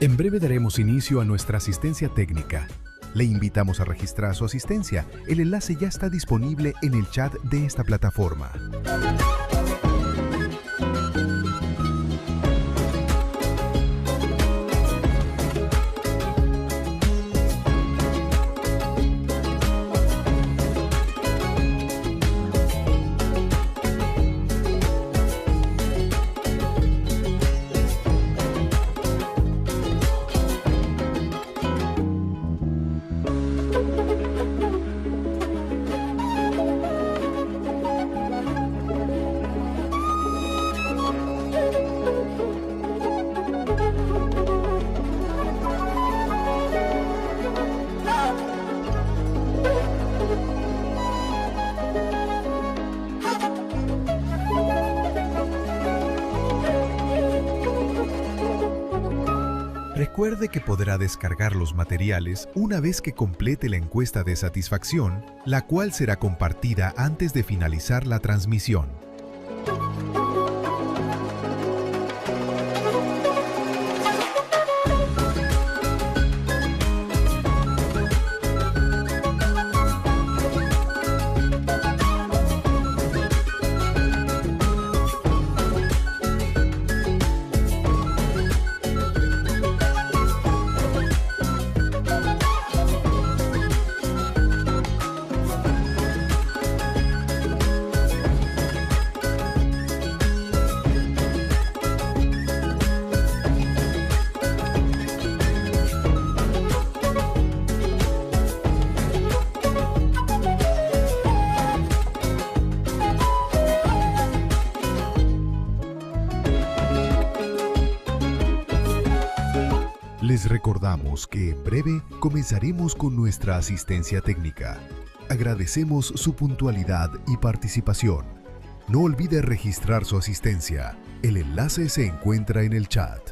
En breve daremos inicio a nuestra asistencia técnica. Le invitamos a registrar su asistencia. El enlace ya está disponible en el chat de esta plataforma. Recuerde que podrá descargar los materiales una vez que complete la encuesta de satisfacción, la cual será compartida antes de finalizar la transmisión. Les recordamos que en breve comenzaremos con nuestra asistencia técnica. Agradecemos su puntualidad y participación. No olvide registrar su asistencia. El enlace se encuentra en el chat.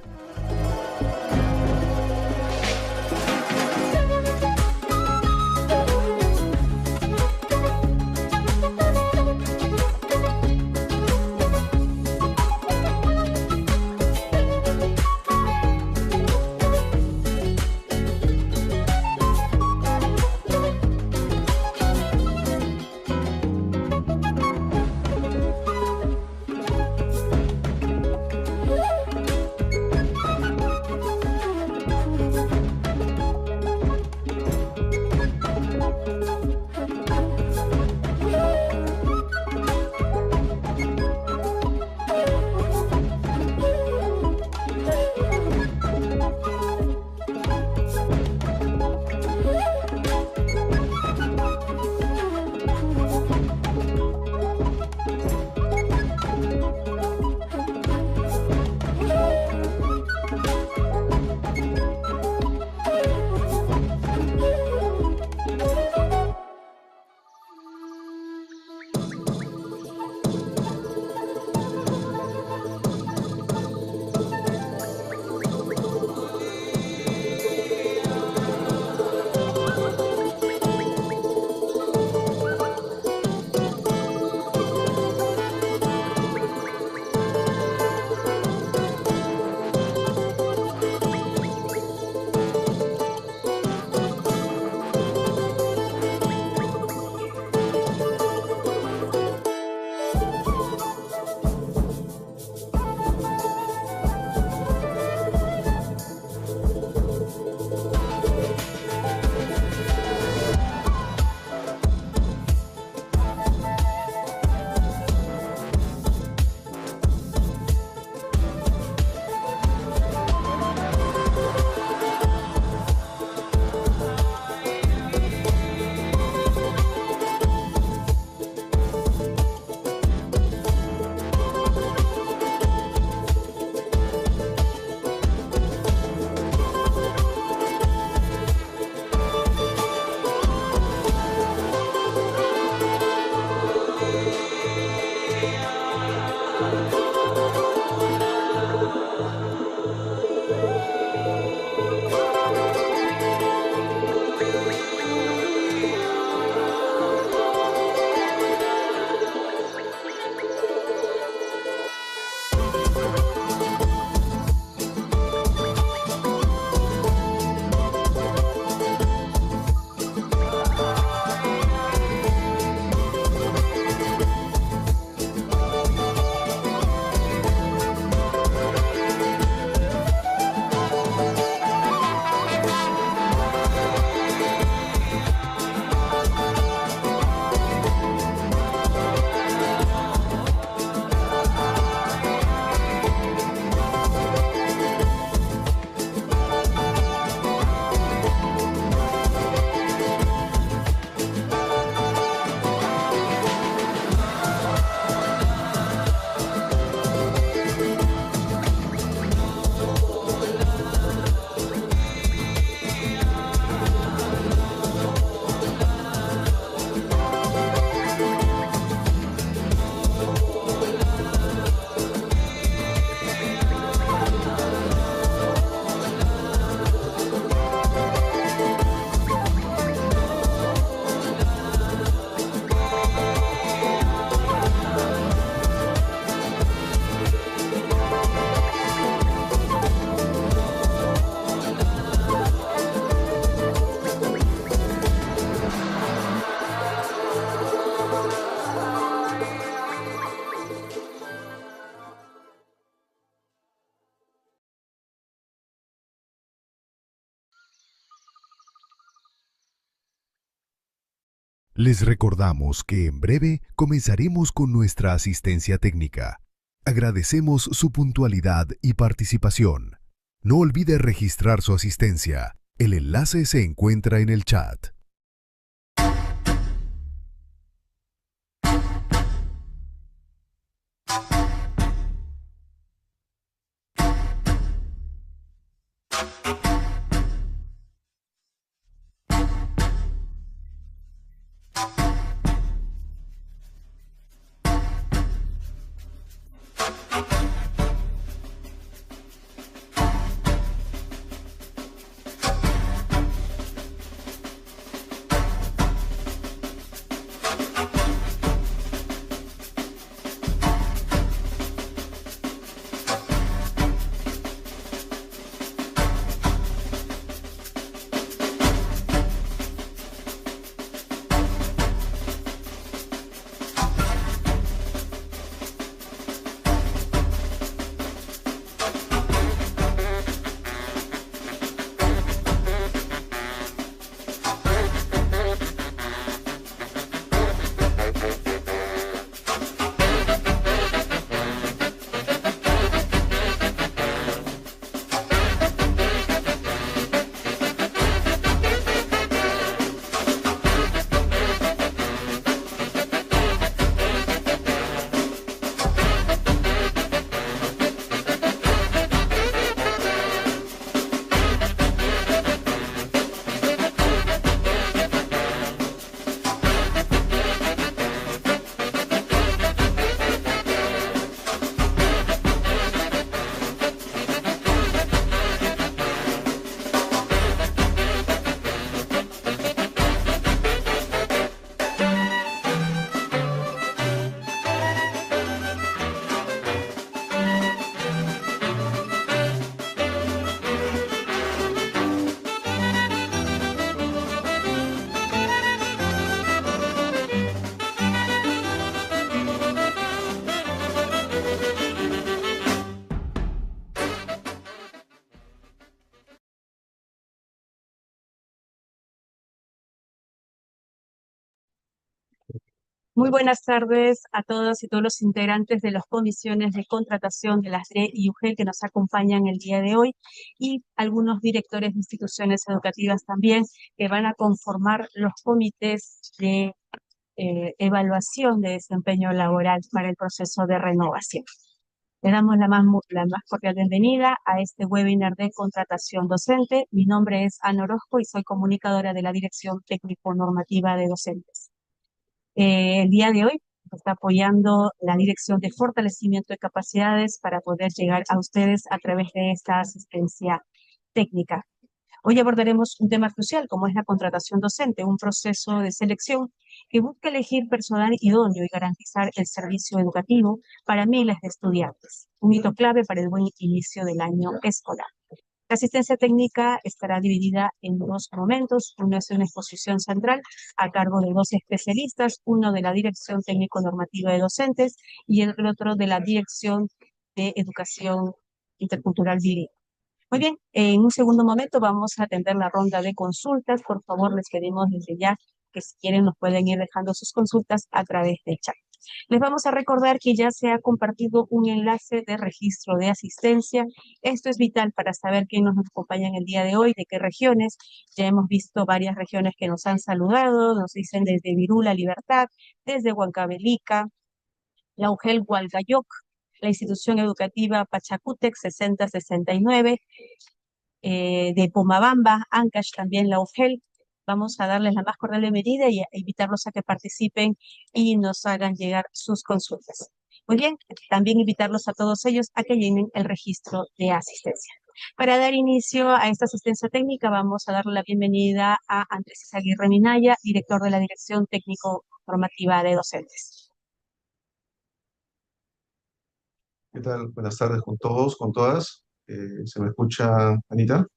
Les recordamos que en breve comenzaremos con nuestra asistencia técnica. Agradecemos su puntualidad y participación. No olvide registrar su asistencia. El enlace se encuentra en el chat. Muy buenas tardes a todos y todos los integrantes de las comisiones de contratación de las DRE y UGEL que nos acompañan el día de hoy y algunos directores de instituciones educativas también que van a conformar los comités de evaluación de desempeño laboral para el proceso de renovación. Le damos la más cordial bienvenida a este webinar de contratación docente. Mi nombre es Ana Orozco y soy comunicadora de la Dirección Técnico-Normativa de Docentes. El día de hoy está apoyando la Dirección de Fortalecimiento de Capacidades para poder llegar a ustedes a través de esta asistencia técnica. Hoy abordaremos un tema crucial como es la contratación docente, un proceso de selección que busca elegir personal idóneo y garantizar el servicio educativo para miles de estudiantes, un hito clave para el buen inicio del año escolar. La asistencia técnica estará dividida en dos momentos. Uno es una exposición central a cargo de dos especialistas, uno de la Dirección Técnico-Normativa de Docentes y el otro de la Dirección de Educación Intercultural Bilingüe. Muy bien, en un segundo momento vamos a atender la ronda de consultas. Por favor, les pedimos desde ya que si quieren nos pueden ir dejando sus consultas a través del chat. Les vamos a recordar que ya se ha compartido un enlace de registro de asistencia. Esto es vital para saber quién nos acompaña en el día de hoy, de qué regiones. Ya hemos visto varias regiones que nos han saludado, nos dicen desde Virula, Libertad, desde Huancavelica, la UGEL Hualgayoc, la institución educativa Pachacútec 6069, de Pomabamba, Ancash también la UGEL. Vamos a darles la más cordial medida y a invitarlos a que participen y nos hagan llegar sus consultas. Muy bien, también invitarlos a todos ellos a que llenen el registro de asistencia. Para dar inicio a esta asistencia técnica, vamos a darle la bienvenida a Andrés Aguirre Minaya, director de la Dirección Técnico-Normativa de Docentes. ¿Qué tal? Buenas tardes con todos, con todas. ¿Se me escucha, Anita?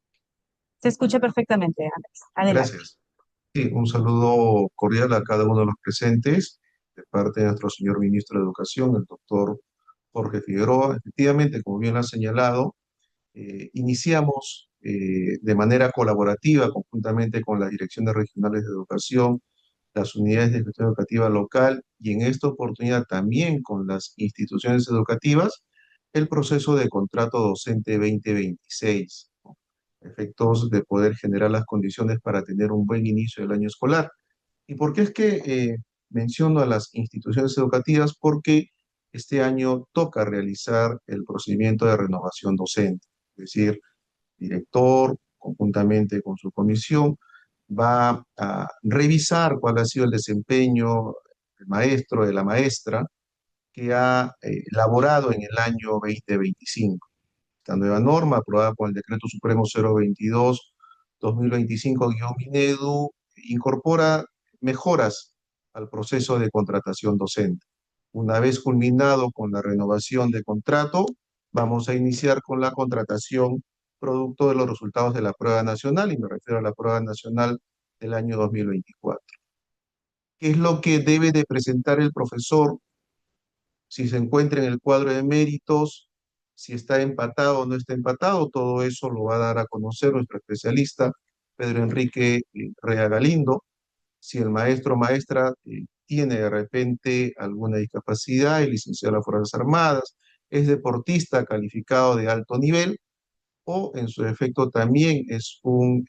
Se escucha perfectamente, Andrés. Adelante. Gracias. Sí, un saludo cordial a cada uno de los presentes, de parte de nuestro señor ministro de Educación, el doctor Jorge Figueroa. Efectivamente, como bien lo ha señalado, iniciamos de manera colaborativa, conjuntamente con las direcciones regionales de educación las unidades de gestión educativa local y en esta oportunidad también con las instituciones educativas el proceso de contrato docente 2026, ¿no? Efectos de poder generar las condiciones para tener un buen inicio del año escolar. ¿Y por qué es que menciono a las instituciones educativas? Porque este año toca realizar el procedimiento de renovación docente, es decir, director, conjuntamente con su comisión, va a revisar cuál ha sido el desempeño del maestro, de la maestra, que ha elaborado en el año 2025. Esta nueva norma, aprobada por el Decreto Supremo 022-2025-Minedu, incorpora mejoras al proceso de contratación docente. Una vez culminado con la renovación de contrato, vamos a iniciar con la contratación producto de los resultados de la prueba nacional, y me refiero a la prueba nacional del año 2024. ¿Qué es lo que debe de presentar el profesor si se encuentra en el cuadro de méritos, si está empatado o no está empatado? Todo eso lo va a dar a conocer nuestro especialista, Pedro Enrique Rea Galindo. Si el maestro o maestra tiene de repente alguna discapacidad, es licenciado en las Fuerzas Armadas, es deportista calificado de alto nivel, o en su defecto también es un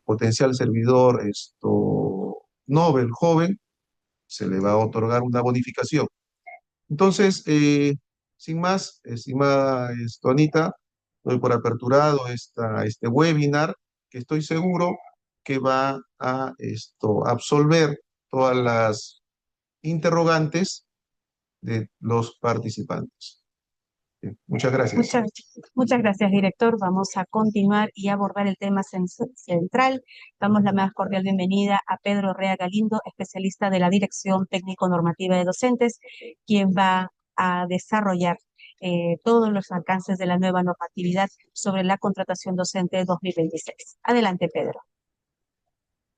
potencial servidor Nobel joven, se le va a otorgar una bonificación. Entonces, sin más, estimada Anita, doy por aperturado este webinar, que estoy seguro que va a absolver todas las interrogantes de los participantes. Bien, muchas gracias. Muchas gracias, director. Vamos a continuar y abordar el tema central. Damos la más cordial bienvenida a Pedro Rea Galindo, especialista de la Dirección Técnico-Normativa de Docentes, quien va a desarrollar todos los alcances de la nueva normatividad sobre la contratación docente 2026. Adelante, Pedro.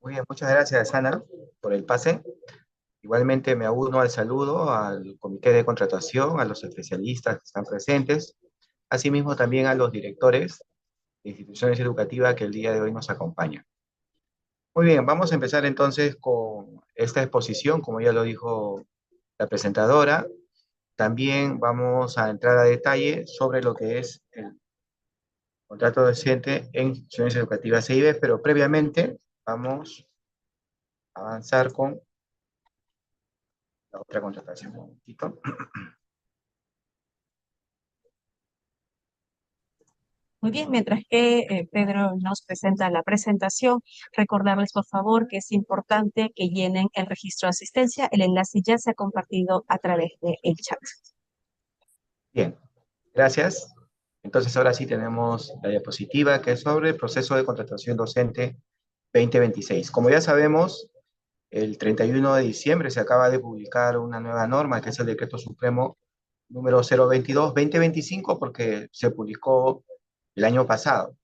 Muy bien, muchas gracias, Ana, por el pase. Igualmente me uno al saludo al comité de contratación, a los especialistas que están presentes, asimismo también a los directores de instituciones educativas que el día de hoy nos acompañan. Muy bien, vamos a empezar entonces con esta exposición, como ya lo dijo la presentadora. También vamos a entrar a detalle sobre lo que es el contrato docente en instituciones educativas EIB, pero previamente vamos a avanzar con la otra contratación. Un momentito. Muy bien, mientras que Pedro nos presenta la presentación, recordarles por favor que es importante que llenen el registro de asistencia. El enlace ya se ha compartido a través del chat. Bien, gracias. Entonces ahora sí tenemos la diapositiva que es sobre el proceso de contratación docente 2026. Como ya sabemos, el 31 de diciembre se acaba de publicar una nueva norma que es el Decreto Supremo número 022-2025 porque se publicó el año pasado.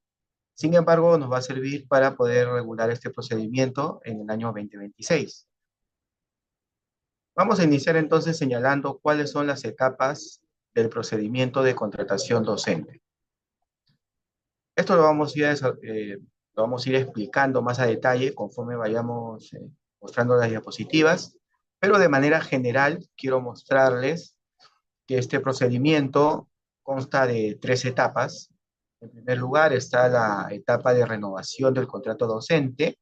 Sin embargo, nos va a servir para poder regular este procedimiento en el año 2026. Vamos a iniciar entonces señalando cuáles son las etapas del procedimiento de contratación docente. Esto lo vamos a ir explicando más a detalle conforme vayamos mostrando las diapositivas, pero de manera general quiero mostrarles que este procedimiento consta de 3 etapas. En primer lugar está la etapa de renovación del contrato docente.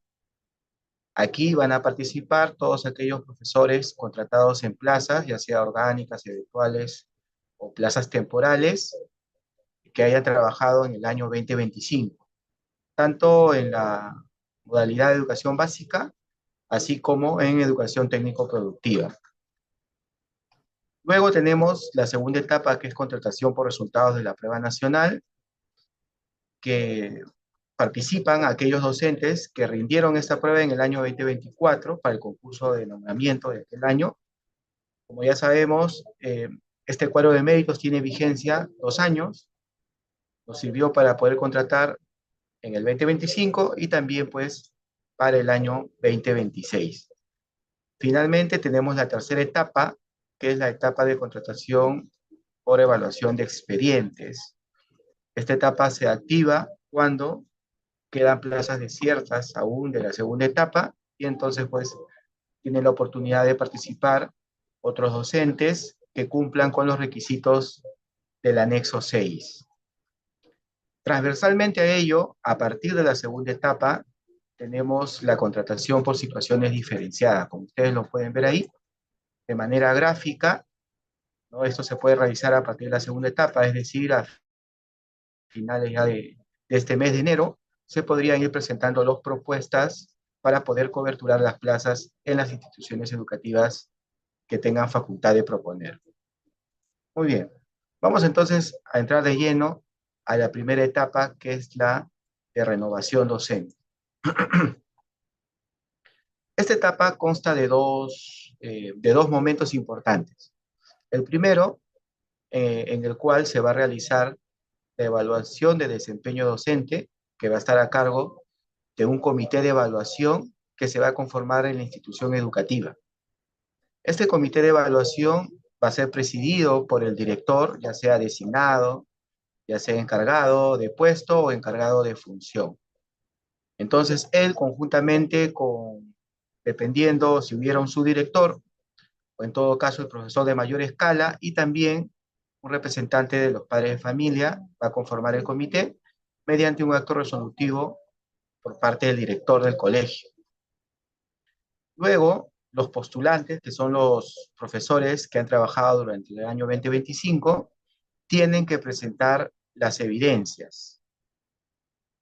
Aquí van a participar todos aquellos profesores contratados en plazas, ya sea orgánicas, eventuales o plazas temporales, que hayan trabajado en el año 2025, tanto en la modalidad de educación básica, así como en educación técnico-productiva. Luego tenemos la segunda etapa, que es contratación por resultados de la prueba nacional, que participan aquellos docentes que rindieron esta prueba en el año 2024 para el concurso de nombramiento de aquel año. Como ya sabemos, este cuadro de méritos tiene vigencia 2 años, nos sirvió para poder contratar en el 2025 y también pues para el año 2026. Finalmente tenemos la tercera etapa, que es la etapa de contratación por evaluación de expedientes. Esta etapa se activa cuando quedan plazas desiertas aún de la segunda etapa y y entonces pues tienen la oportunidad de participar otros docentes que cumplan con los requisitos del anexo 6. Transversalmente a ello, a partir de la segunda etapa, tenemos la contratación por situaciones diferenciadas, como ustedes lo pueden ver ahí, de manera gráfica, ¿no? Esto se puede realizar a partir de la segunda etapa, es decir, a finales ya de este mes de enero, se podrían ir presentando las propuestas para poder coberturar las plazas en las instituciones educativas que tengan facultad de proponer. Muy bien, vamos entonces a entrar de lleno a la primera etapa, que es la de renovación docente. Esta etapa consta de dos momentos importantes. El primero, en el cual se va a realizar la evaluación de desempeño docente, que va a estar a cargo de un comité de evaluación que se va a conformar en la institución educativa. Este comité de evaluación va a ser presidido por el director, ya sea designado, ya sea encargado de puesto o encargado de función. Entonces, él conjuntamente con, dependiendo si hubiera un subdirector, o en todo caso el profesor de mayor escala, y también un representante de los padres de familia, va a conformar el comité mediante un acto resolutivo por parte del director del colegio. Luego, los postulantes, que son los profesores que han trabajado durante el año 2025, tienen que presentar las evidencias.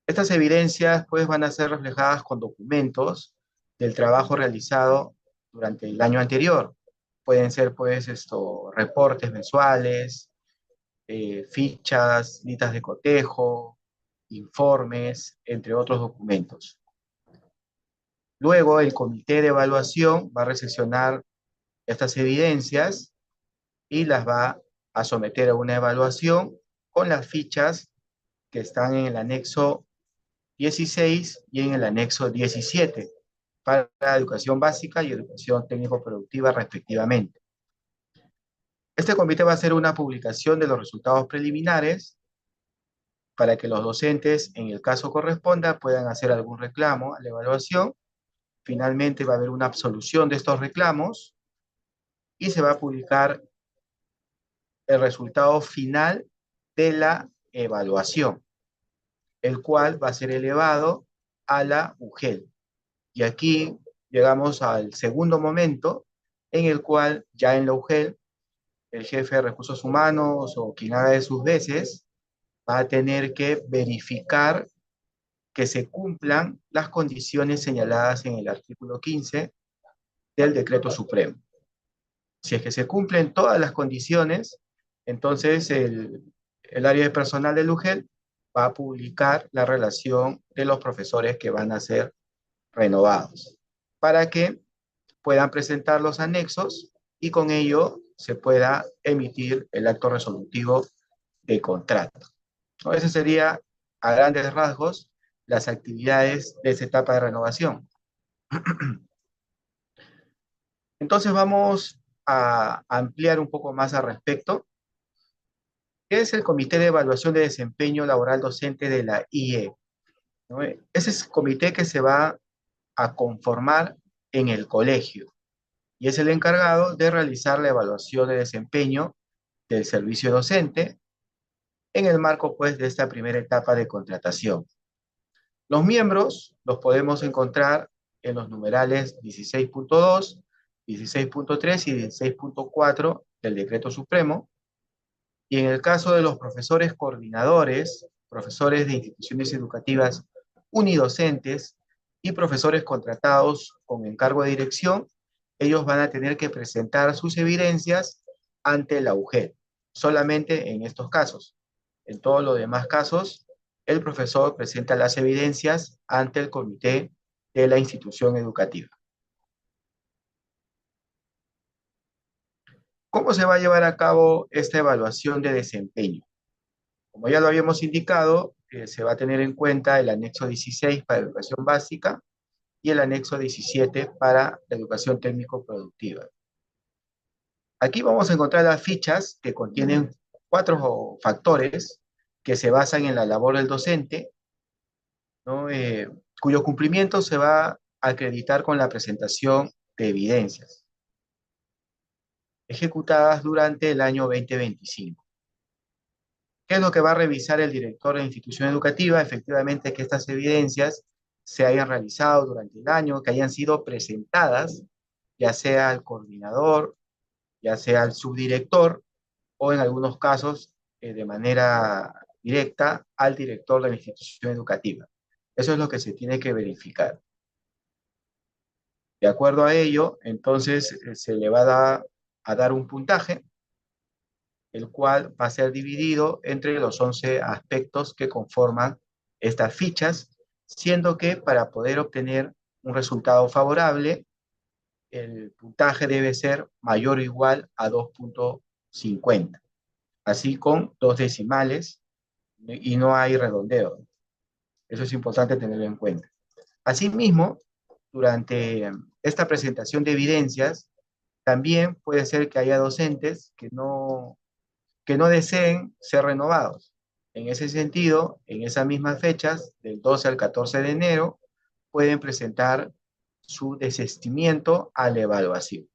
Estas evidencias pues van a ser reflejadas con documentos del trabajo realizado durante el año anterior. Pueden ser pues reportes mensuales, fichas, listas de cotejo, informes, entre otros documentos. Luego el comité de evaluación va a recepcionar estas evidencias y las va a someter a una evaluación con las fichas que están en el anexo 16 y en el anexo 17 para educación básica y educación técnico-productiva respectivamente. Este comité va a hacer una publicación de los resultados preliminares para que los docentes, en el caso corresponda, puedan hacer algún reclamo a la evaluación. Finalmente va a haber una absolución de estos reclamos y se va a publicar el resultado final de la evaluación, el cual va a ser elevado a la UGEL. Y aquí llegamos al segundo momento en el cual ya en la UGEL el jefe de recursos humanos o quien haga de sus veces va a tener que verificar que se cumplan las condiciones señaladas en el artículo 15 del Decreto Supremo. Si es que se cumplen todas las condiciones, entonces el área de personal del UGEL va a publicar la relación de los profesores que van a ser renovados, para que puedan presentar los anexos y con ello se pueda emitir el acto resolutivo de contrato. ¿No? Ese sería, a grandes rasgos, las actividades de esa etapa de renovación. Entonces vamos a ampliar un poco más al respecto. ¿Qué es el Comité de Evaluación de Desempeño Laboral Docente de la IE? ¿No? Ese es el comité que se va a conformar en el colegio y es el encargado de realizar la evaluación de desempeño del servicio docente en el marco pues de esta primera etapa de contratación. Los miembros los podemos encontrar en los numerales 16.2, 16.3 y 16.4 del Decreto Supremo, y en el caso de los profesores coordinadores, profesores de instituciones educativas unidocentes y profesores contratados con encargo de dirección, ellos van a tener que presentar sus evidencias ante la UGEL, solamente en estos casos. En todos los demás casos, el profesor presenta las evidencias ante el comité de la institución educativa. ¿Cómo se va a llevar a cabo esta evaluación de desempeño? Como ya lo habíamos indicado, se va a tener en cuenta el anexo 16 para educación básica y el anexo 17 para la educación técnico-productiva. Aquí vamos a encontrar las fichas que contienen 4 factores que se basan en la labor del docente, ¿no? Cuyo cumplimiento se va acreditar con la presentación de evidencias ejecutadas durante el año 2025. ¿Qué es lo que va a revisar el director de la institución educativa? Efectivamente, que estas evidencias se hayan realizado durante el año, que hayan sido presentadas, ya sea al coordinador, ya sea al subdirector, o en algunos casos, de manera directa, al director de la institución educativa. Eso es lo que se tiene que verificar. De acuerdo a ello, entonces se le va a dar un puntaje, el cual va a ser dividido entre los 11 aspectos que conforman estas fichas, siendo que para poder obtener un resultado favorable, el puntaje debe ser mayor o igual a 2.50, así con 2 decimales y no hay redondeo. Eso es importante tenerlo en cuenta. Asimismo, durante esta presentación de evidencias, también puede ser que haya docentes que no deseen ser renovados. En ese sentido, en esas mismas fechas, del 12 al 14 de enero, pueden presentar su desistimiento a la evaluación.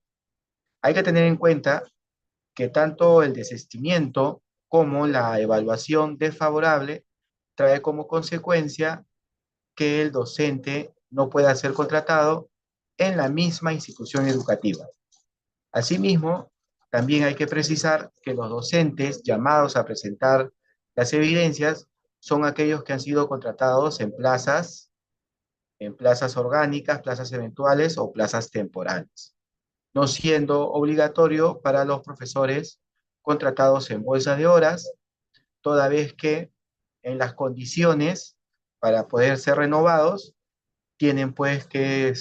Hay que tener en cuenta que tanto el desistimiento como la evaluación desfavorable trae como consecuencia que el docente no pueda ser contratado en la misma institución educativa. Asimismo, también hay que precisar que los docentes llamados a presentar las evidencias son aquellos que han sido contratados en plazas orgánicas, plazas eventuales o plazas temporales, no siendo obligatorio para los profesores contratados en bolsa de horas, toda vez que en las condiciones para poder ser renovados tienen pues que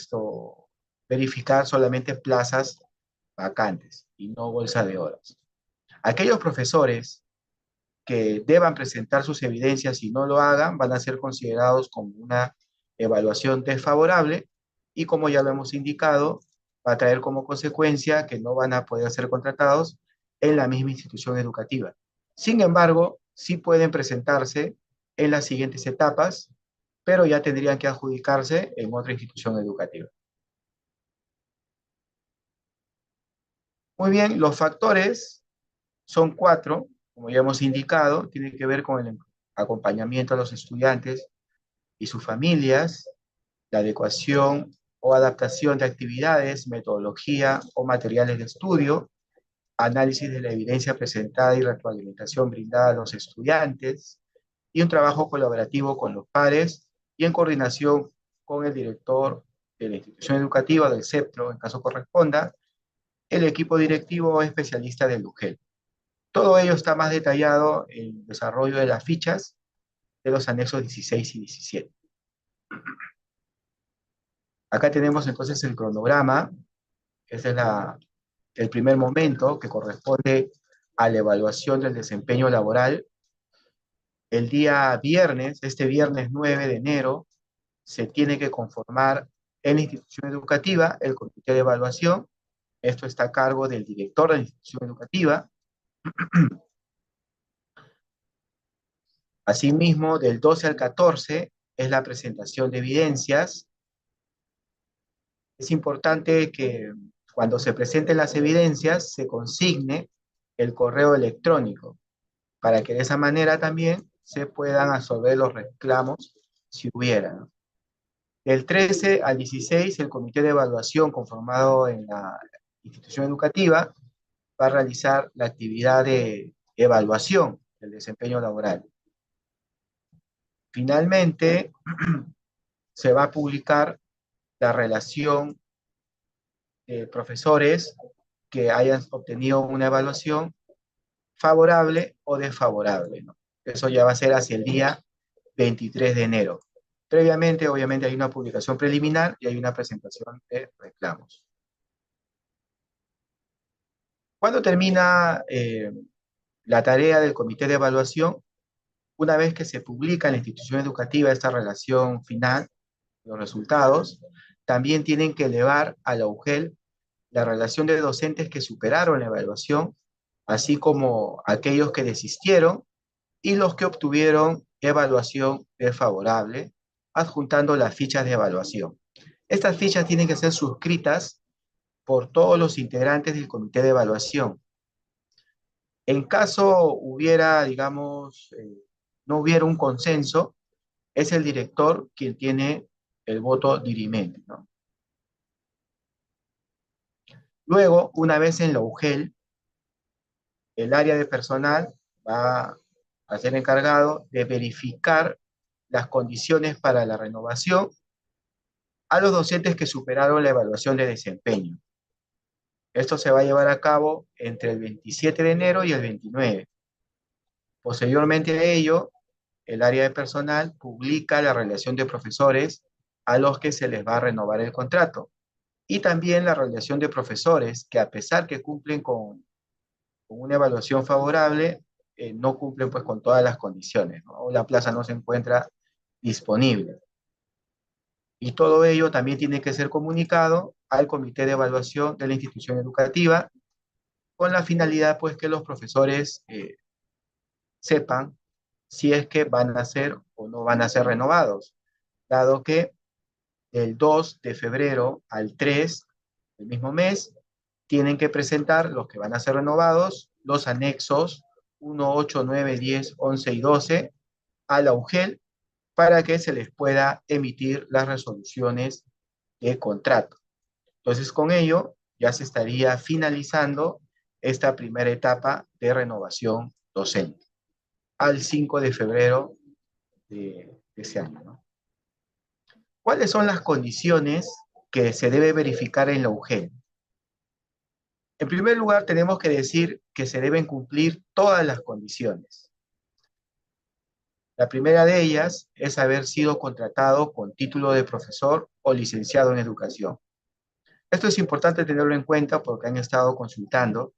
verificar solamente plazas vacantes y no bolsa de horas. Aquellos profesores que deban presentar sus evidencias y no lo hagan van a ser considerados como una evaluación desfavorable y, como ya lo hemos indicado, va a traer como consecuencia que no van a poder ser contratados en la misma institución educativa. Sin embargo, sí pueden presentarse en las siguientes etapas, pero ya tendrían que adjudicarse en otra institución educativa. Muy bien, los factores son 4, como ya hemos indicado, tienen que ver con el acompañamiento a los estudiantes y sus familias, la adecuación o adaptación de actividades, metodología o materiales de estudio, análisis de la evidencia presentada y retroalimentación brindada a los estudiantes, y un trabajo colaborativo con los pares y en coordinación con el director de la institución educativa, del CEPTRO, en caso corresponda, el equipo directivo o especialista del UGEL. Todo ello está más detallado en el desarrollo de las fichas de los anexos 16 y 17. Acá tenemos entonces el cronograma. Ese es el primer momento que corresponde a la evaluación del desempeño laboral. El día viernes, este viernes 9 de enero, se tiene que conformar en la institución educativa el comité de evaluación. Esto está a cargo del director de la institución educativa. Asimismo, del 12 al 14 es la presentación de evidencias. Es importante que cuando se presenten las evidencias se consigne el correo electrónico para que de esa manera también se puedan absolver los reclamos si hubiera, ¿no? Del 13 al 16, el comité de evaluación conformado en la institución educativa va a realizar la actividad de evaluación del desempeño laboral. Finalmente, se va a publicar la relación de profesores que hayan obtenido una evaluación favorable o desfavorable, ¿no? Eso ya va a ser hacia el día 23 de enero. Previamente, obviamente, hay una publicación preliminar y hay una presentación de reclamos. ¿Cuándo termina la tarea del comité de evaluación? Una vez que se publica en la institución educativa esta relación final, los resultados, también tienen que elevar a la UGEL la relación de docentes que superaron la evaluación, así como aquellos que desistieron y los que obtuvieron evaluación desfavorable, adjuntando las fichas de evaluación. Estas fichas tienen que ser suscritas por todos los integrantes del comité de evaluación. En caso hubiera, digamos, no hubiera un consenso, es el director quien tiene el voto dirimente, ¿no? Luego, una vez en la UGEL, el área de personal va a ser encargado de verificar las condiciones para la renovación a los docentes que superaron la evaluación de desempeño. Esto se va a llevar a cabo entre el 27 de enero y el 29. Posteriormente a ello, el área de personal publica la relación de profesores a los que se les va a renovar el contrato. Y también la relación de profesores que, a pesar que cumplen con una evaluación favorable, no cumplen pues con todas las condiciones, ¿no? O la plaza no se encuentra disponible. Y todo ello también tiene que ser comunicado al comité de evaluación de la institución educativa, con la finalidad pues que los profesores sepan si es que van a ser o no van a ser renovados, dado que del 2 de febrero al 3 del mismo mes tienen que presentar los que van a ser renovados, los anexos 1, 8, 9, 10, 11 y 12 a la UGEL para que se les pueda emitir las resoluciones de contrato. Entonces, con ello ya se estaría finalizando esta primera etapa de renovación docente al 5 de febrero de ese año, ¿no? ¿Cuáles son las condiciones que se debe verificar en la UGEL? En primer lugar, tenemos que decir que se deben cumplir todas las condiciones. La primera de ellas es haber sido contratado con título de profesor o licenciado en educación. Esto es importante tenerlo en cuenta porque han estado consultando.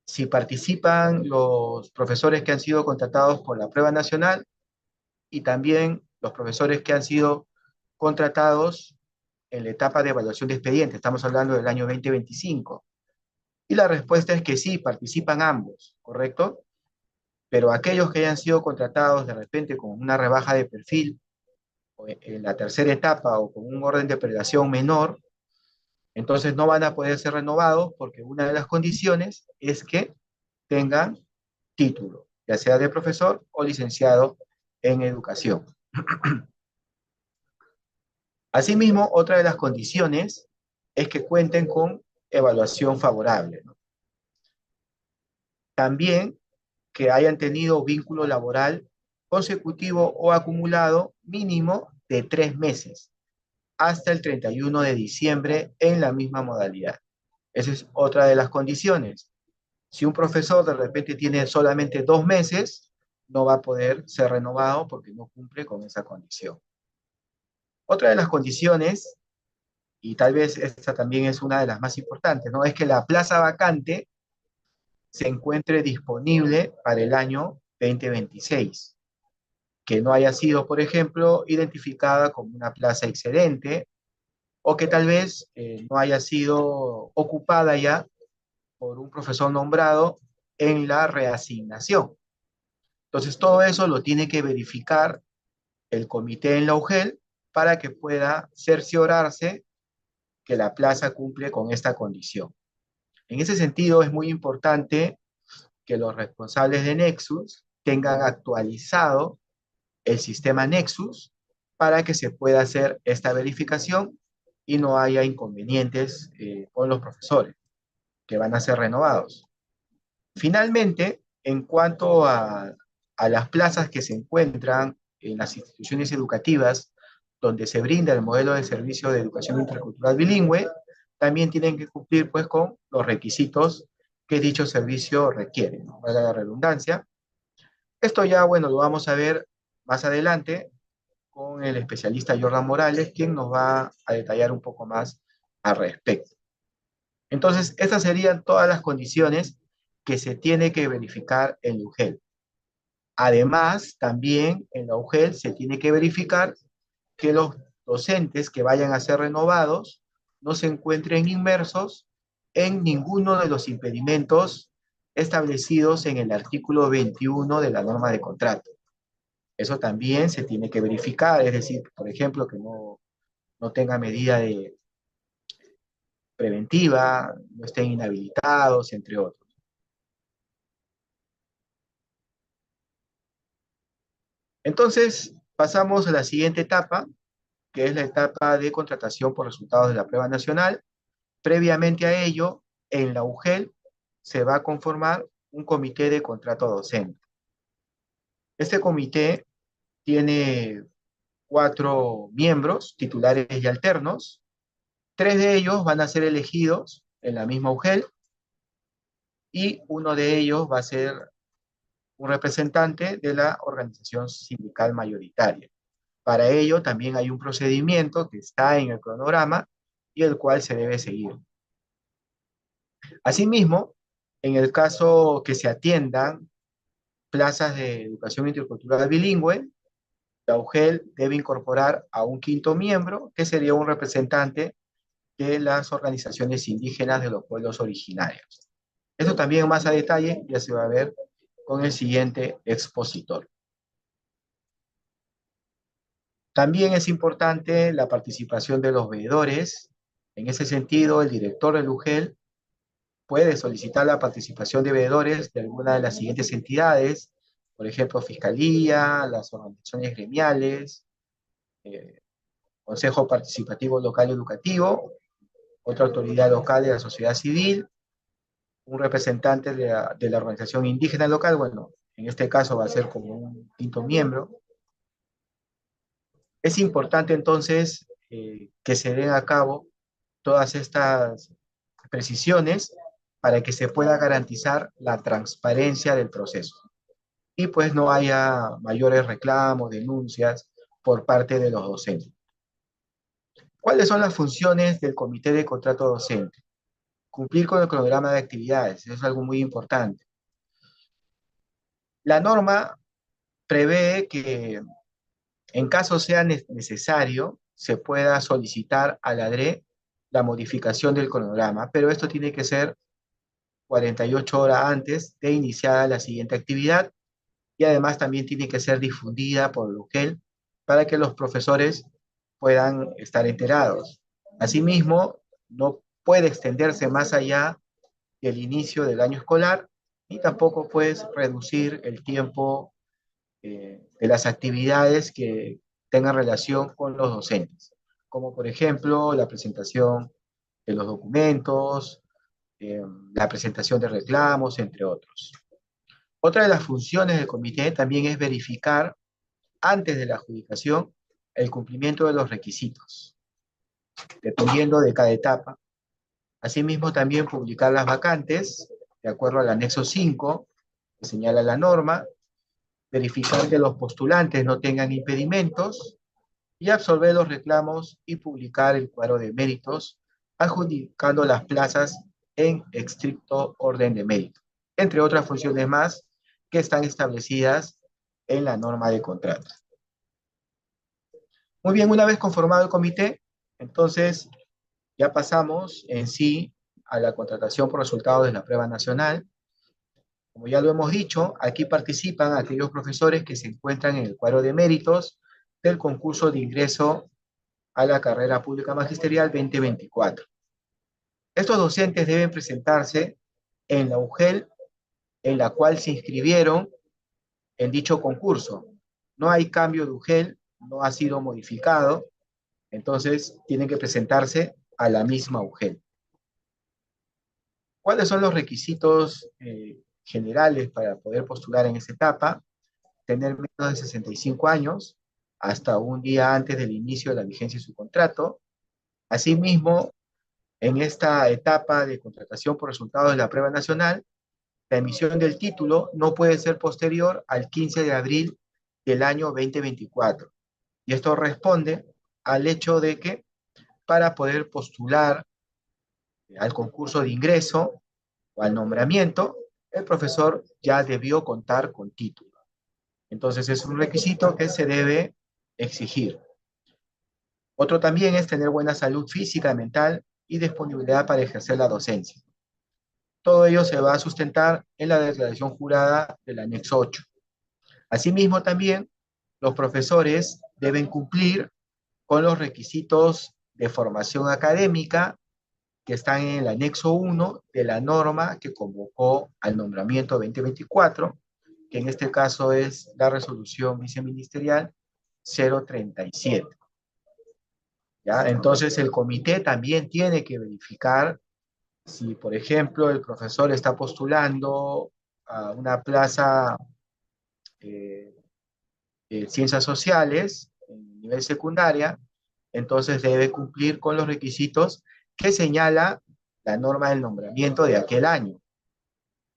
Si participan los profesores que han sido contratados por la prueba nacional y también los profesores que han sido contratados en la etapa de evaluación de expediente, estamos hablando del año 2025. Y la respuesta es que sí, participan ambos, ¿correcto? Pero aquellos que hayan sido contratados de repente con una rebaja de perfil o en la tercera etapa o con un orden de prelación menor, entonces no van a poder ser renovados porque una de las condiciones es que tengan título, ya sea de profesor o licenciado en educación. Asimismo, otra de las condiciones es que cuenten con evaluación favorable, ¿no? También que hayan tenido vínculo laboral consecutivo o acumulado mínimo de 3 meses hasta el 31 de diciembre en la misma modalidad. Esa es otra de las condiciones. Si un profesor de repente tiene solamente 2 meses, no va a poder ser renovado porque no cumple con esa condición. Otra de las condiciones, y tal vez esta también es una de las más importantes, ¿no? Es que la plaza vacante se encuentre disponible para el año 2026, que no haya sido, por ejemplo, identificada como una plaza excedente o que tal vez no haya sido ocupada ya por un profesor nombrado en la reasignación. Entonces, todo eso lo tiene que verificar el comité en la UGEL para que pueda cerciorarse que la plaza cumple con esta condición. En ese sentido, es muy importante que los responsables de Nexus tengan actualizado el sistema Nexus para que se pueda hacer esta verificación y no haya inconvenientes con los profesores que van a ser renovados. Finalmente, en cuanto a las plazas que se encuentran en las instituciones educativas donde se brinda el modelo de servicio de educación intercultural bilingüe, también tienen que cumplir pues con los requisitos que dicho servicio requiere, ¿no? Valga la redundancia. Esto ya, bueno, lo vamos a ver más adelante con el especialista Jordan Morales, quien nos va a detallar un poco más al respecto. Entonces, estas serían todas las condiciones que se tiene que verificar en la UGEL. Además, también en la UGEL se tiene que verificar que los docentes que vayan a ser renovados no se encuentren inmersos en ninguno de los impedimentos establecidos en el artículo 21 de la norma de contrato. Eso también se tiene que verificar, es decir, por ejemplo, que no no tengan medida preventiva, no estén inhabilitados, entre otros. Entonces, pasamos a la siguiente etapa, que es la etapa de contratación por resultados de la prueba nacional. Previamente a ello, en la UGEL se va a conformar un comité de contrato docente. Este comité tiene 4 miembros, titulares y alternos. 3 de ellos van a ser elegidos en la misma UGEL y uno de ellos va a ser un representante de la organización sindical mayoritaria. Para ello también hay un procedimiento que está en el cronograma y el cual se debe seguir. Asimismo, en el caso que se atiendan plazas de educación intercultural bilingüe, la UGEL debe incorporar a un 5.º miembro, que sería un representante de las organizaciones indígenas de los pueblos originarios. Eso también más a detalle ya se va a ver con el siguiente expositor. También es importante la participación de los veedores. En ese sentido, el director del UGEL puede solicitar la participación de veedores de alguna de las siguientes entidades, por ejemplo, Fiscalía, las organizaciones gremiales, Consejo Participativo Local Educativo, otra autoridad local de la sociedad civil, un representante de la organización indígena local, bueno, en este caso va a ser como un 5.º miembro. Es importante entonces que se den a cabo todas estas precisiones para que se pueda garantizar la transparencia del proceso y pues no haya mayores reclamos, denuncias por parte de los docentes. ¿Cuáles son las funciones del comité de contrato docente? Cumplir con el cronograma de actividades, eso es algo muy importante. La norma prevé que en caso sea necesario, se pueda solicitar a la DRE la modificación del cronograma, pero esto tiene que ser 48 horas antes de iniciada la siguiente actividad y además también tiene que ser difundida por el UGEL para que los profesores puedan estar enterados. Asimismo, no puede extenderse más allá del inicio del año escolar y tampoco puedes reducir el tiempo de las actividades que tengan relación con los docentes, como por ejemplo la presentación de los documentos, la presentación de reclamos, entre otros. Otra de las funciones del comité también es verificar, antes de la adjudicación, el cumplimiento de los requisitos, dependiendo de cada etapa. Asimismo, también publicar las vacantes, de acuerdo al anexo 5, que señala la norma, verificar que los postulantes no tengan impedimentos y absolver los reclamos y publicar el cuadro de méritos, adjudicando las plazas en estricto orden de mérito, entre otras funciones más que están establecidas en la norma de contrato. Muy bien, una vez conformado el comité, entonces ya pasamos en sí a la contratación por resultados de la prueba nacional. Como ya lo hemos dicho, aquí participan aquellos profesores que se encuentran en el cuadro de méritos del concurso de ingreso a la carrera pública magisterial 2024. Estos docentes deben presentarse en la UGEL en la cual se inscribieron en dicho concurso. No hay cambio de UGEL, no ha sido modificado, entonces tienen que presentarse a la misma UGEL. ¿Cuáles son los requisitos generales para poder postular en esta etapa? Tener menos de 65 años, hasta un día antes del inicio de la vigencia de su contrato. Asimismo, en esta etapa de contratación por resultados de la prueba nacional, la emisión del título no puede ser posterior al 15 de abril del año 2024. Y esto responde al hecho de que para poder postular al concurso de ingreso o al nombramiento, el profesor ya debió contar con título. Entonces es un requisito que se debe exigir. Otro también es tener buena salud física, mental y disponibilidad para ejercer la docencia. Todo ello se va a sustentar en la declaración jurada del anexo 8. Asimismo también, los profesores deben cumplir con los requisitos de formación académica que están en el anexo 1 de la norma que convocó al nombramiento 2024, que en este caso es la resolución viceministerial 037. ¿Ya? Entonces el comité también tiene que verificar si, por ejemplo, el profesor está postulando a una plaza de ciencias sociales en nivel secundaria, entonces debe cumplir con los requisitos que señala la norma del nombramiento de aquel año.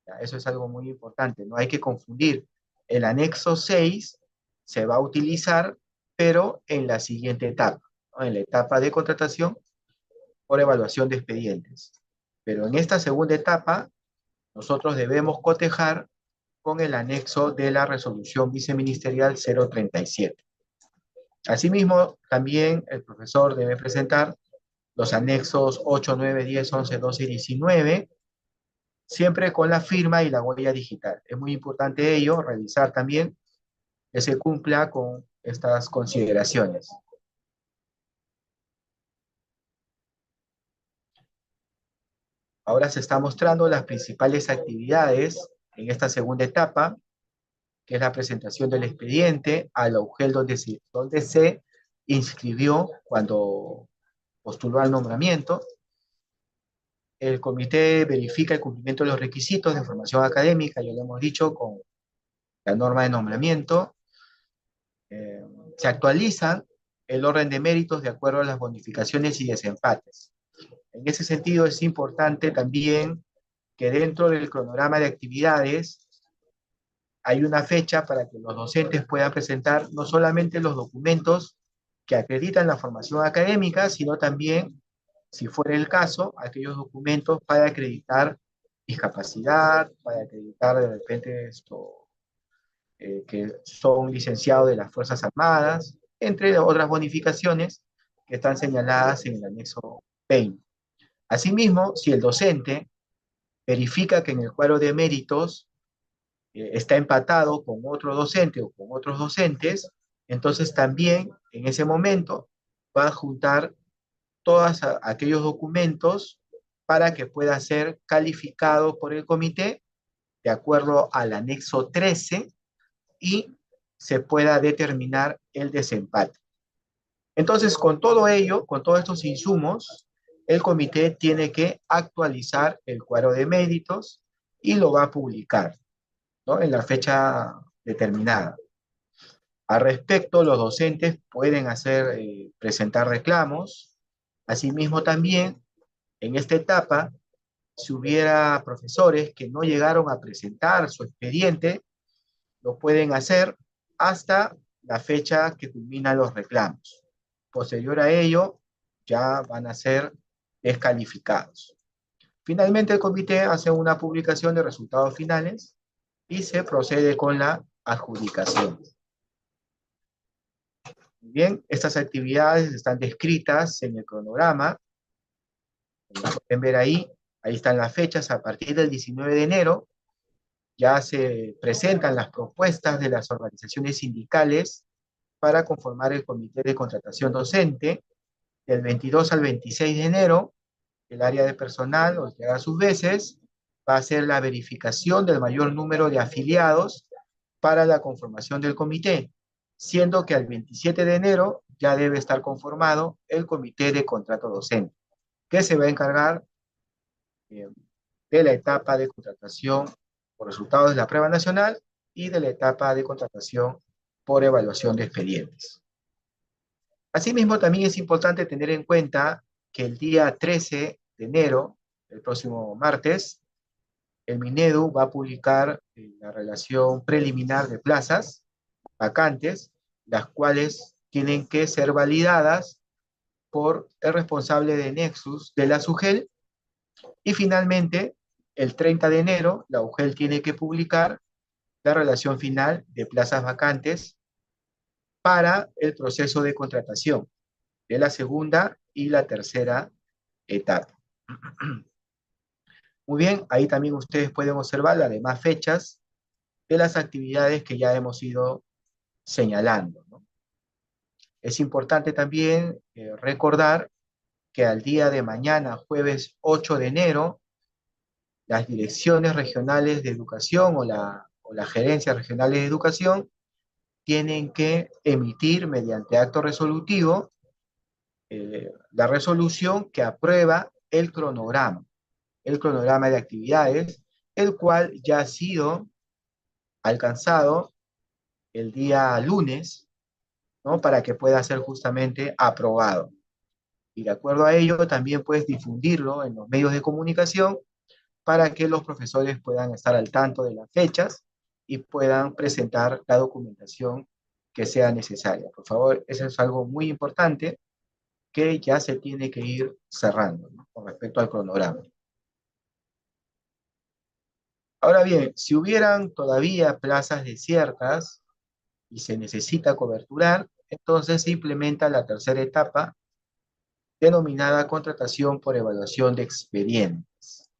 ¿Ya? Eso es algo muy importante, no hay que confundir. El anexo 6 se va a utilizar, pero en la siguiente etapa, ¿no? En la etapa de contratación por evaluación de expedientes. Pero en esta segunda etapa, nosotros debemos cotejar con el anexo de la resolución viceministerial 037. Asimismo, también el profesor debe presentar los anexos 8, 9, 10, 11, 12 y 19, siempre con la firma y la huella digital. Es muy importante ello, revisar también que se cumpla con estas consideraciones. Ahora se está mostrando las principales actividades en esta segunda etapa, que es la presentación del expediente a la UGEL donde se inscribió cuando postuló al nombramiento. El comité verifica el cumplimiento de los requisitos de formación académica, ya lo hemos dicho, con la norma de nombramiento. Se actualizan el orden de méritos de acuerdo a las bonificaciones y desempates. En ese sentido es importante también que dentro del cronograma de actividades hay una fecha para que los docentes puedan presentar no solamente los documentos que acreditan la formación académica, sino también, si fuera el caso, aquellos documentos para acreditar discapacidad, para acreditar de repente que son licenciados de las Fuerzas Armadas, entre otras bonificaciones que están señaladas en el anexo 20. Asimismo, si el docente verifica que en el cuadro de méritos está empatado con otro docente o con otros docentes, entonces también en ese momento va a juntar todos aquellos documentos para que pueda ser calificado por el comité de acuerdo al anexo 13 y se pueda determinar el desempate. Entonces, con todo ello, con todos estos insumos, el comité tiene que actualizar el cuadro de méritos y lo va a publicar, ¿no? En la fecha determinada. Al respecto, los docentes pueden presentar reclamos. Asimismo, también, en esta etapa, si hubiera profesores que no llegaron a presentar su expediente, lo pueden hacer hasta la fecha que culminan los reclamos. Posterior a ello, ya van a ser descalificados. Finalmente, el comité hace una publicación de resultados finales y se procede con la adjudicación. Bien, estas actividades están descritas en el cronograma. Como pueden ver ahí están las fechas. A partir del 19 de enero ya se presentan las propuestas de las organizaciones sindicales para conformar el comité de contratación docente. Del 22 al 26 de enero, el área de personal, o que a sus veces, va a hacer la verificación del mayor número de afiliados para la conformación del comité, siendo que al 27 de enero ya debe estar conformado el comité de contrato docente, que se va a encargar de la etapa de contratación por resultados de la prueba nacional y de la etapa de contratación por evaluación de expedientes. Asimismo, también es importante tener en cuenta que el día 13 de enero, el próximo martes, el Minedu va a publicar la relación preliminar de plazas vacantes, las cuales tienen que ser validadas por el responsable de Nexus de la SUGEL. Y finalmente, el 30 de enero, la UGEL tiene que publicar la relación final de plazas vacantes para el proceso de contratación de la segunda y la tercera etapa. Muy bien, ahí también ustedes pueden observar las demás fechas de las actividades que ya hemos ido señalando, ¿no? Es importante también recordar que al día de mañana, jueves 8 de enero, las direcciones regionales de educación o las gerencias regionales de educación tienen que emitir mediante acto resolutivo la resolución que aprueba el cronograma de actividades, el cual ya ha sido alcanzado el día lunes, ¿no? Para que pueda ser justamente aprobado. Y de acuerdo a ello, también puedes difundirlo en los medios de comunicación para que los profesores puedan estar al tanto de las fechas y puedan presentar la documentación que sea necesaria. Por favor, eso es algo muy importante que ya se tiene que ir cerrando, ¿no? Con respecto al cronograma. Ahora bien, si hubieran todavía plazas desiertas y se necesita coberturar, entonces se implementa la tercera etapa, denominada contratación por evaluación de expedientes.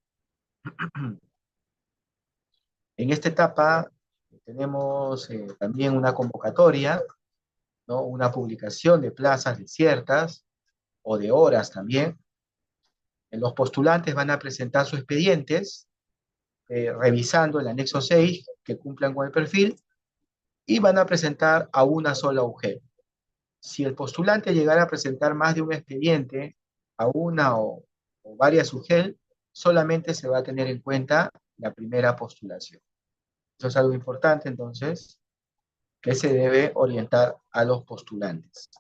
En esta etapa tenemos también una convocatoria, ¿no? Una publicación de plazas desiertas o de horas también. Los postulantes van a presentar sus expedientes, revisando el anexo 6 que cumplan con el perfil, y van a presentar a una sola UGEL. Si el postulante llegara a presentar más de un expediente a una o varias UGEL, solamente se va a tener en cuenta la primera postulación. Eso es algo importante, entonces, que se debe orientar a los postulantes.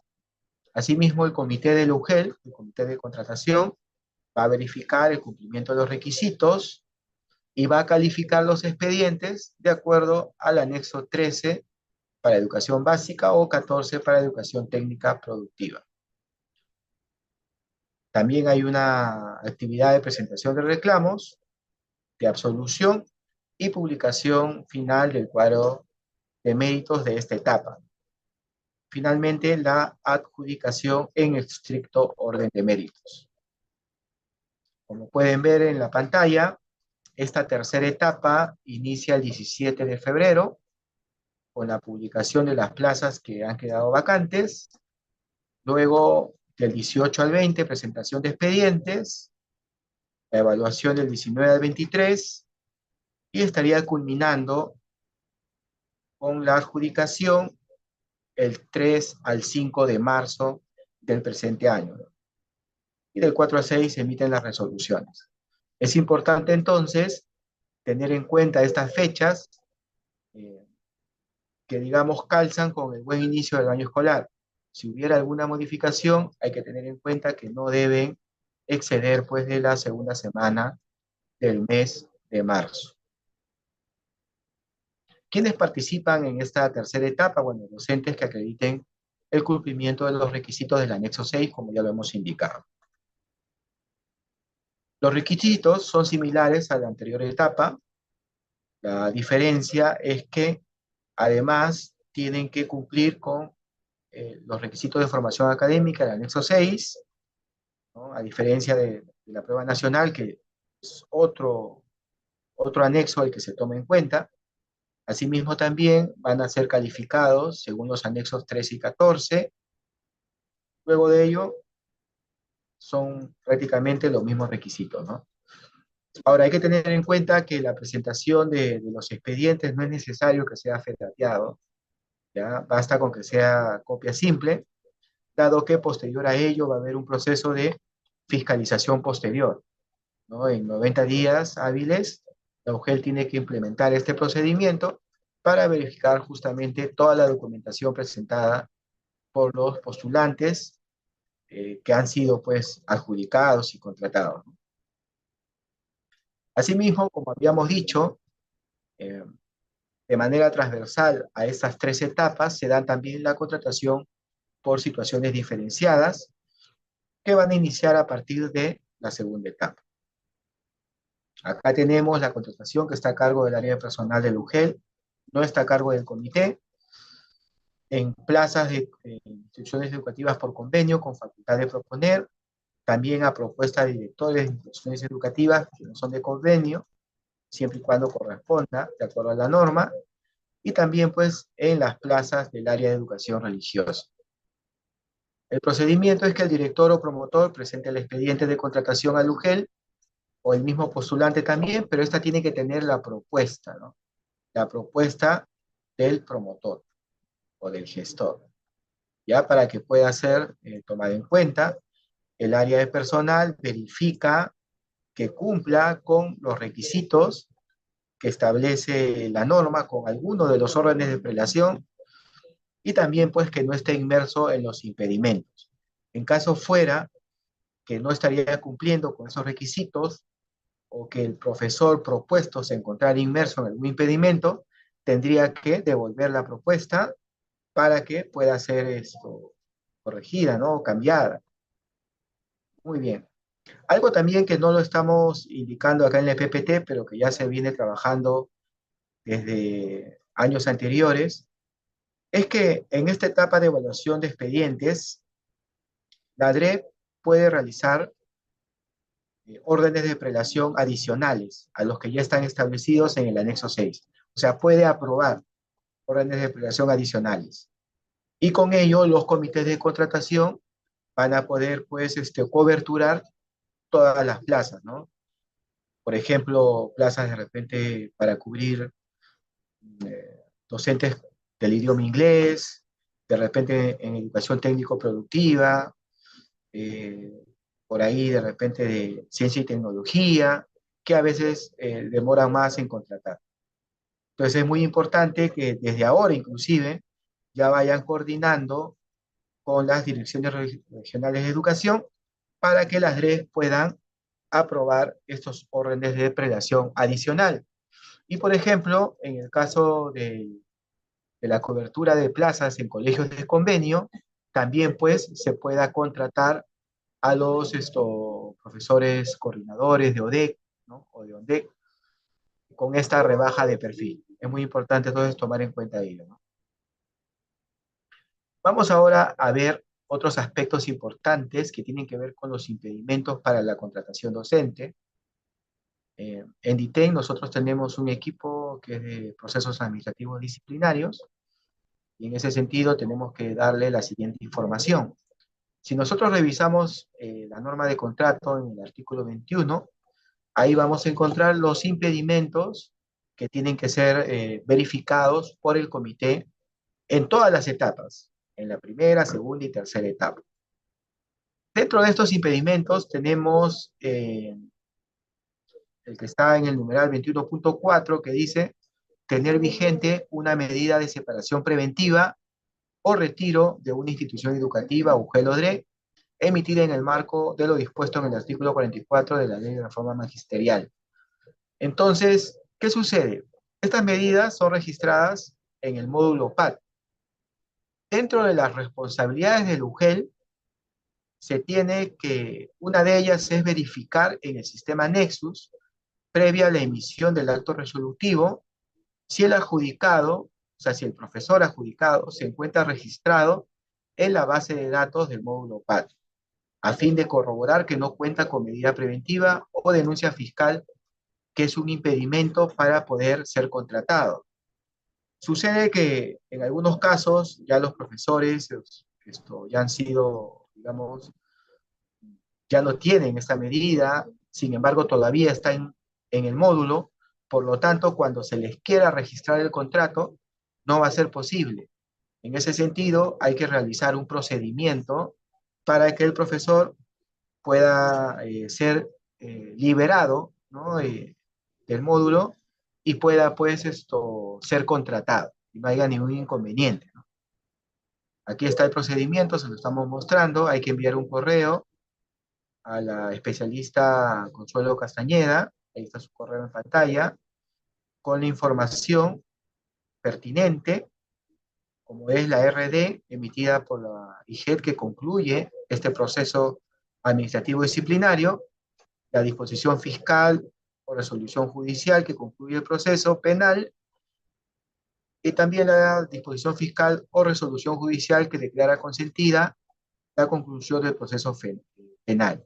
Asimismo, el comité de la UGEL, el comité de contratación, va a verificar el cumplimiento de los requisitos y va a calificar los expedientes de acuerdo al anexo 13 para educación básica o 14 para educación técnica productiva. También hay una actividad de presentación de reclamos, de absolución y publicación final del cuadro de méritos de esta etapa. Finalmente, la adjudicación en estricto orden de méritos. Como pueden ver en la pantalla, esta tercera etapa inicia el 17 de febrero con la publicación de las plazas que han quedado vacantes. Luego, del 18 al 20, presentación de expedientes, la evaluación del 19 al 23, y estaría culminando con la adjudicación el 3 al 5 de marzo del presente año. Y del 4 al 6 se emiten las resoluciones. Es importante entonces tener en cuenta estas fechas que, digamos, calzan con el buen inicio del año escolar. Si hubiera alguna modificación, hay que tener en cuenta que no deben exceder pues de la segunda semana del mes de marzo. ¿Quiénes participan en esta tercera etapa? Bueno, docentes que acrediten el cumplimiento de los requisitos del anexo 6, como ya lo hemos indicado. Los requisitos son similares a la anterior etapa. La diferencia es que además tienen que cumplir con los requisitos de formación académica del anexo 6, ¿no? A diferencia de la prueba nacional, que es otro anexo al que se toma en cuenta. Asimismo, también van a ser calificados según los anexos 13 y 14. Luego de ello, son prácticamente los mismos requisitos, ¿no? Ahora, hay que tener en cuenta que la presentación de los expedientes no es necesario que sea fetateado, ¿ya? Basta con que sea copia simple, dado que posterior a ello va a haber un proceso de fiscalización posterior, ¿no? En 90 días hábiles, la UGEL tiene que implementar este procedimiento para verificar justamente toda la documentación presentada por los postulantes que han sido pues adjudicados y contratados, ¿no? Asimismo, como habíamos dicho, de manera transversal a estas tres etapas se da también la contratación por situaciones diferenciadas que van a iniciar a partir de la segunda etapa. Acá tenemos la contratación que está a cargo del área de personal del UGEL, no está a cargo del comité, en plazas de instituciones educativas por convenio con facultad de proponer, también a propuesta de directores de instituciones educativas que no son de convenio, siempre y cuando corresponda de acuerdo a la norma, y también pues en las plazas del área de educación religiosa. El procedimiento es que el director o promotor presente el expediente de contratación al UGEL o el mismo postulante también, pero esta tiene que tener la propuesta, ¿no? La propuesta del promotor o del gestor, ya para que pueda ser tomada en cuenta. El área de personal verifica que cumpla con los requisitos que establece la norma con alguno de los órdenes de prelación y también pues que no esté inmerso en los impedimentos. En caso fuera que no estaría cumpliendo con esos requisitos o que el profesor propuesto se encontrara inmerso en algún impedimento, tendría que devolver la propuesta para que pueda ser esto corregida, ¿no? O cambiada. Muy bien. Algo también que no lo estamos indicando acá en el PPT, pero que ya se viene trabajando desde años anteriores, es que en esta etapa de evaluación de expedientes, la DRE puede realizar órdenes de prelación adicionales a los que ya están establecidos en el anexo 6. O sea, puede aprobar órdenes de prelación adicionales. Y con ello los comités de contratación van a poder, pues, coberturar todas las plazas, ¿no? Por ejemplo, plazas de repente para cubrir docentes del idioma inglés, de repente en educación técnico-productiva, eh, por ahí de repente de ciencia y tecnología, que a veces demoran más en contratar. Entonces es muy importante que desde ahora inclusive ya vayan coordinando con las direcciones regionales de educación para que las DREs puedan aprobar estos órdenes de prelación adicional. Y por ejemplo, en el caso de la cobertura de plazas en colegios de convenio, también pues se pueda contratar a los profesores coordinadores de ODEC, ¿no? O de ONDEC con esta rebaja de perfil. Es muy importante entonces tomar en cuenta ello, ¿no? Vamos ahora a ver otros aspectos importantes que tienen que ver con los impedimentos para la contratación docente. En DITEN nosotros tenemos un equipo que es de procesos administrativos disciplinarios y en ese sentido tenemos que darle la siguiente información. Si nosotros revisamos la norma de contrato en el artículo 21, ahí vamos a encontrar los impedimentos que tienen que ser verificados por el comité en todas las etapas, en la primera, segunda y tercera etapa. Dentro de estos impedimentos tenemos el que está en el numeral 21.4 que dice tener vigente una medida de separación preventiva o retiro de una institución educativa o GELODRE emitida en el marco de lo dispuesto en el artículo 44 de la Ley de Reforma Magisterial. Entonces, ¿qué sucede? Estas medidas son registradas en el módulo PAD. Dentro de las responsabilidades del UGEL, se tiene que, una de ellas es verificar en el sistema Nexus, previa a la emisión del acto resolutivo, si el adjudicado, o sea, si el profesor adjudicado se encuentra registrado en la base de datos del módulo PAD, a fin de corroborar que no cuenta con medida preventiva o denuncia fiscal, que es un impedimento para poder ser contratado. Sucede que en algunos casos ya los profesores ya han sido, digamos, ya no tienen esta medida, sin embargo todavía está en el módulo, por lo tanto cuando se les quiera registrar el contrato no va a ser posible. En ese sentido hay que realizar un procedimiento para que el profesor pueda ser liberado, ¿no? Del módulo y pueda pues ser contratado y no haya ningún inconveniente, ¿no? Aquí está el procedimiento, se lo estamos mostrando, hay que enviar un correo a la especialista Consuelo Castañeda, ahí está su correo en pantalla, con la información pertinente, como es la RD emitida por la IGED que concluye este proceso administrativo disciplinario, la disposición fiscal o resolución judicial que concluye el proceso penal, y también la disposición fiscal o resolución judicial que declara consentida la conclusión del proceso penal.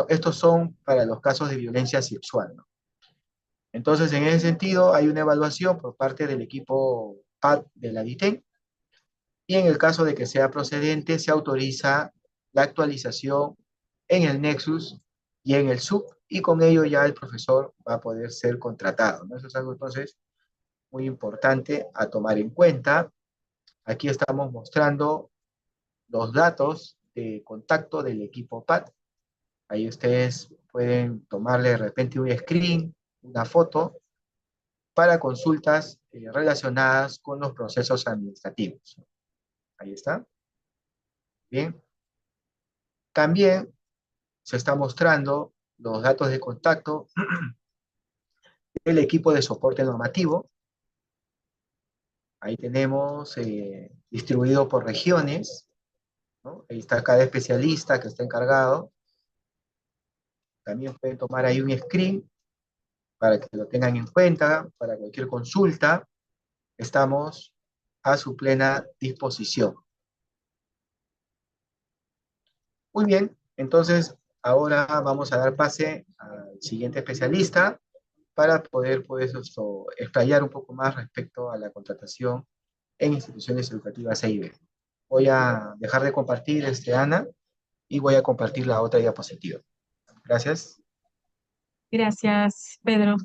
Estos son para los casos de violencia sexual, ¿no? Entonces, en ese sentido, hay una evaluación por parte del equipo PAD de la DITEN, y en el caso de que sea procedente, se autoriza la actualización en el Nexus y en el SUB, y con ello ya el profesor va a poder ser contratado, ¿no? Eso es algo entonces muy importante a tomar en cuenta. Aquí estamos mostrando los datos de contacto del equipo PAD. Ahí ustedes pueden tomarle de repente un screen, una foto, para consultas relacionadas con los procesos administrativos. Ahí está. Bien. También se está mostrando los datos de contacto del equipo de soporte normativo. Ahí tenemos distribuido por regiones, ¿no? Ahí está cada especialista que está encargado. También pueden tomar ahí un screen para que lo tengan en cuenta, para cualquier consulta. Estamos a su plena disposición. Muy bien, entonces ahora vamos a dar pase al siguiente especialista para poder pues, explayar un poco más respecto a la contratación en instituciones educativas EIB. Voy a dejar de compartir Ana, y voy a compartir la otra diapositiva. Gracias. Gracias, Pedro.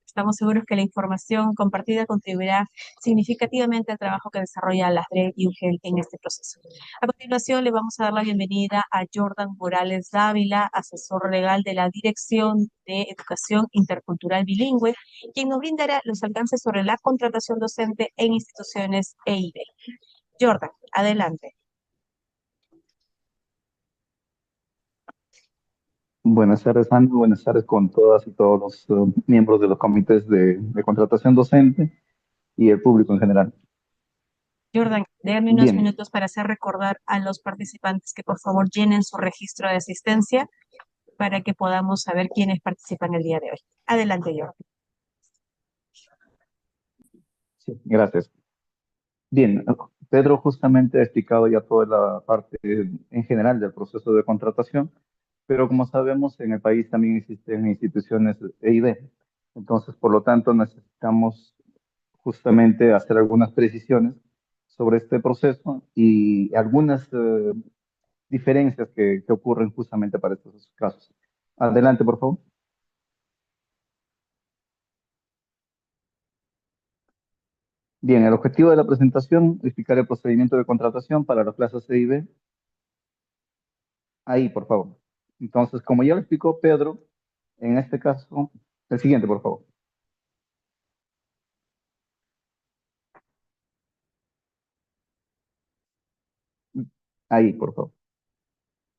Estamos seguros que la información compartida contribuirá significativamente al trabajo que desarrolla la DRE y UGEL en este proceso. A continuación, le vamos a dar la bienvenida a Jordan Morales Dávila, asesor legal de la Dirección de Educación Intercultural Bilingüe, quien nos brindará los alcances sobre la contratación docente en instituciones EIB. Jordan, adelante. Buenas tardes, Ana. Buenas tardes con todas y todos los miembros de los comités de contratación docente y el público en general. Jordan, déjame unos Bien, minutos para hacer recordar a los participantes que por favor llenen su registro de asistencia para que podamos saber quiénes participan el día de hoy. Adelante, Jordan. sí, gracias. Bien, Pedro justamente ha explicado ya toda la parte en general del proceso de contratación, pero como sabemos, en el país también existen instituciones EID. Entonces, por lo tanto, necesitamos justamente hacer algunas precisiones sobre este proceso y algunas diferencias que ocurren justamente para estos casos. Adelante, por favor. Bien, el objetivo de la presentación es explicar el procedimiento de contratación para las plazas C y B. Ahí, por favor. Entonces, como ya lo explicó Pedro, en este caso, el siguiente, por favor. Ahí, por favor.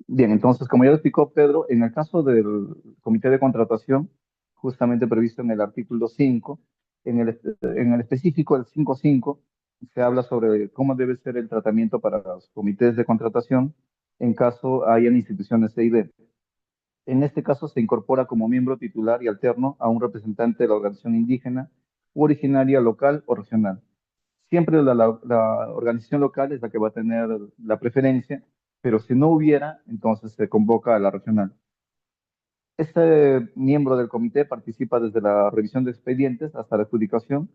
Bien, entonces, como ya lo explicó Pedro, en el caso del comité de contratación, justamente previsto en el artículo 5, en el específico, el 5.5, se habla sobre cómo debe ser el tratamiento para los comités de contratación en caso hayan instituciones C y D. En este caso, se incorpora como miembro titular y alterno a un representante de la organización indígena u originaria local o regional. Siempre la organización local es la que va a tener la preferencia, pero si no hubiera, entonces se convoca a la regional. Este miembro del comité participa desde la revisión de expedientes hasta la adjudicación.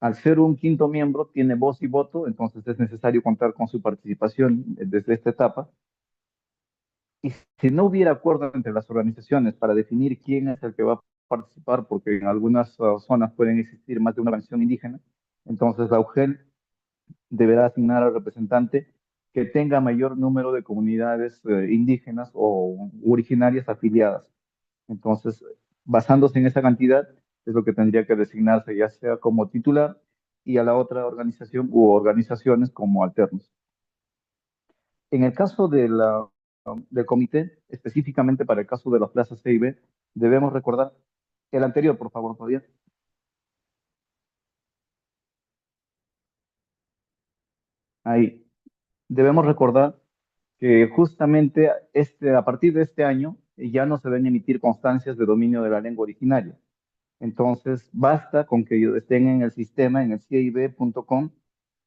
Al ser un quinto miembro, tiene voz y voto, entonces es necesario contar con su participación desde esta etapa. Y si no hubiera acuerdo entre las organizaciones para definir quién es el que va a participar, porque en algunas zonas pueden existir más de una organización indígena, entonces la UGEL deberá asignar al representante que tenga mayor número de comunidades indígenas o originarias afiliadas. Entonces, basándose en esa cantidad, es lo que tendría que designarse, ya sea como titular y a la otra organización u organizaciones como alternos. En el caso del comité, específicamente para el caso de las plazas C y B, debemos recordar el anterior, por favor, Fabián. Ahí. Debemos recordar que justamente a partir de este año ya no se deben emitir constancias de dominio de la lengua originaria. Entonces, basta con que estén en el sistema, en el cib.com,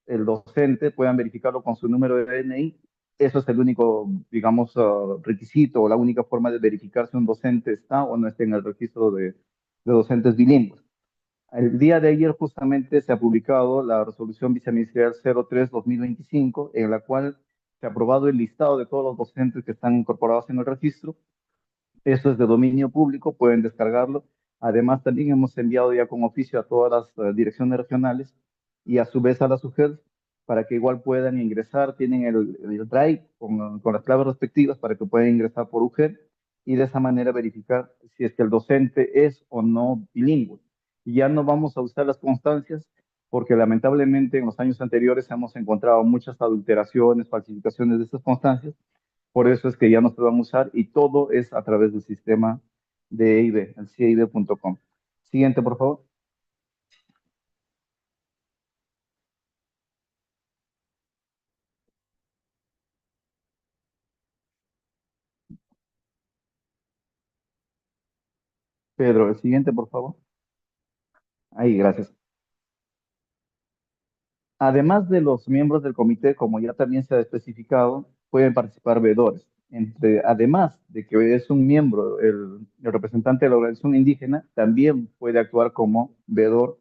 el docente, puedan verificarlo con su número de DNI. Eso es el único, digamos, requisito o la única forma de verificar si un docente está o no está en el registro de docentes bilingües. El día de ayer justamente se ha publicado la resolución viceministerial 03-2025, en la cual se ha aprobado el listado de todos los docentes que están incorporados en el registro. Esto es de dominio público, pueden descargarlo. Además, también hemos enviado ya con oficio a todas las direcciones regionales y a su vez a las UGEL para que igual puedan ingresar. Tienen el drive con las claves respectivas para que puedan ingresar por UGEL y de esa manera verificar si es que el docente es o no bilingüe. Y ya no vamos a usar las constancias porque lamentablemente en los años anteriores hemos encontrado muchas adulteraciones, falsificaciones de estas constancias. Por eso es que ya no se van a usar y todo es a través del sistema de EIB, el CIB.com. Siguiente, por favor. Pedro, el siguiente, por favor. Ahí, gracias. Además de los miembros del comité, como ya también se ha especificado, pueden participar veedores. Además de que es un miembro, el representante de la organización indígena, también puede actuar como veedor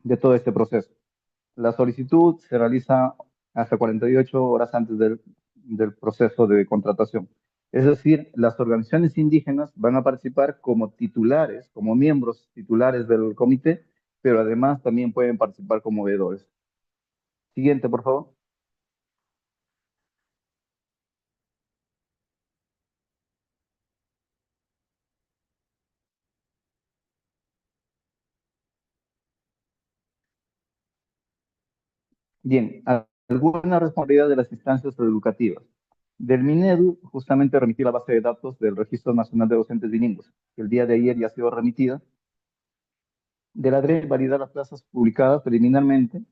de todo este proceso. La solicitud se realiza hasta 48 horas antes del proceso de contratación. Es decir, las organizaciones indígenas van a participar como titulares, como miembros titulares del comité, pero además también pueden participar como veedores. Siguiente, por favor. Bien, alguna responsabilidad de las instancias educativas. Del Minedu, justamente remití la base de datos del Registro Nacional de Docentes Bilingües, que el día de ayer ya ha sido remitida. De la DRE, validar las plazas publicadas preliminarmente,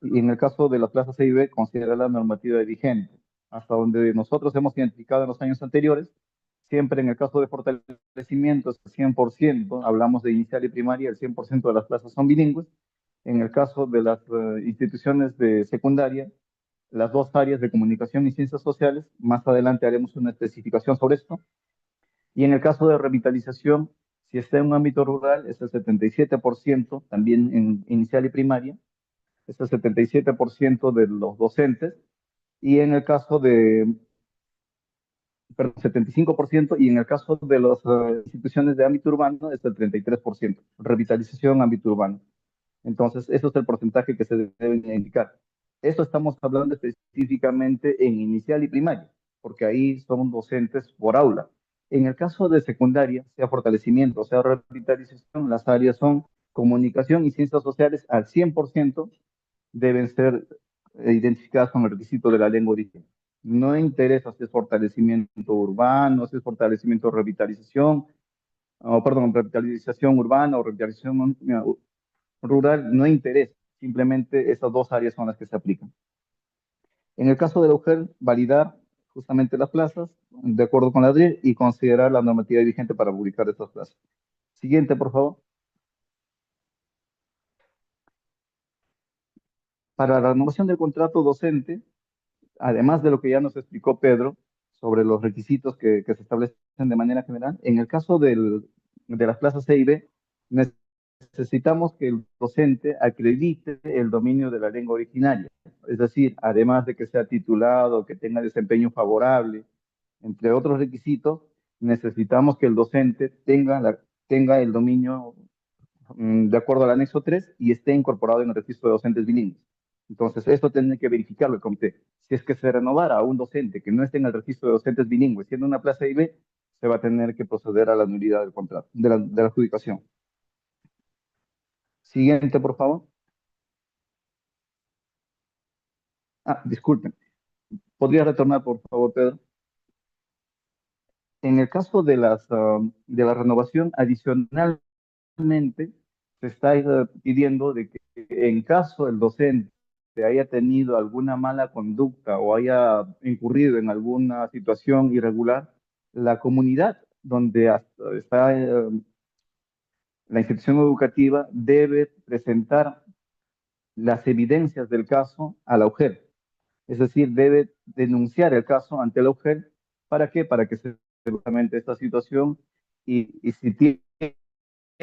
y en el caso de las plazas A y B, considerar la normativa vigente. Hasta donde nosotros hemos identificado en los años anteriores, siempre en el caso de fortalecimientos, 100%, hablamos de inicial y primaria, el 100% de las plazas son bilingües. En el caso de las instituciones de secundaria, las dos áreas de comunicación y ciencias sociales, más adelante haremos una especificación sobre esto. Y en el caso de revitalización, si está en un ámbito rural, es el 77%, también en inicial y primaria, es el 77% de los docentes, y en el caso de, perdón, 75%, y en el caso de las instituciones de ámbito urbano es el 33%, revitalización ámbito urbano. Entonces, eso es el porcentaje que se debe indicar. Esto estamos hablando específicamente en inicial y primaria, porque ahí son docentes por aula. En el caso de secundaria, sea fortalecimiento, sea revitalización, las áreas son comunicación y ciencias sociales al 100%, deben ser identificadas con el requisito de la lengua de origen. No interesa si es fortalecimiento urbano, si es fortalecimiento de revitalización, o perdón, revitalización urbana o revitalización rural, no interesa. Simplemente esas dos áreas son las que se aplican. En el caso de la UGEL, validar justamente las plazas de acuerdo con la DRE y considerar la normativa vigente para publicar estas plazas. Siguiente, por favor. Para la renovación del contrato docente, además de lo que ya nos explicó Pedro sobre los requisitos que se establecen de manera general, en el caso de las plazas C y B, necesitamos que el docente acredite el dominio de la lengua originaria. Es decir, además de que sea titulado, que tenga desempeño favorable, entre otros requisitos, necesitamos que el docente tenga el dominio de acuerdo al anexo 3 y esté incorporado en el registro de docentes bilingües. Entonces, esto tiene que verificarlo el comité. Si es que se renovara a un docente que no esté en el registro de docentes bilingües, siendo una plaza IB, se va a tener que proceder a la nulidad del contrato, de la adjudicación. Siguiente, por favor. Disculpen. ¿Podría retornar, por favor, Pedro? En el caso de de la renovación, adicionalmente, se está pidiendo de que en caso el docente haya tenido alguna mala conducta o haya incurrido en alguna situación irregular, la comunidad donde está la institución educativa debe presentar las evidencias del caso a la UGEL. Es decir, debe denunciar el caso ante la UGEL. ¿Para qué? Para que se justamente esta situación y si tiene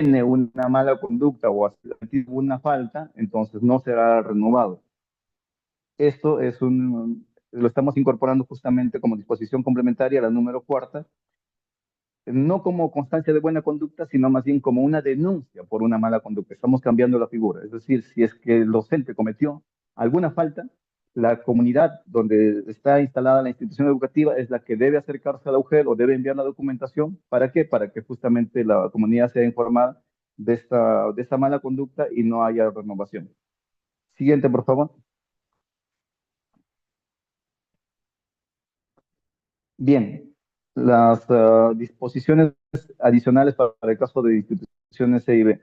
una mala conducta o ha cometido una falta, entonces no será renovado. Esto lo estamos incorporando justamente como disposición complementaria a la número cuarta, no como constancia de buena conducta, sino más bien como una denuncia por una mala conducta. Estamos cambiando la figura. Es decir, si es que el docente cometió alguna falta, la comunidad donde está instalada la institución educativa es la que debe acercarse a la UGEL o debe enviar la documentación. ¿Para qué? Para que justamente la comunidad sea informada de esta mala conducta y no haya renovación. Siguiente, por favor. Bien, las disposiciones adicionales para el caso de instituciones EIB.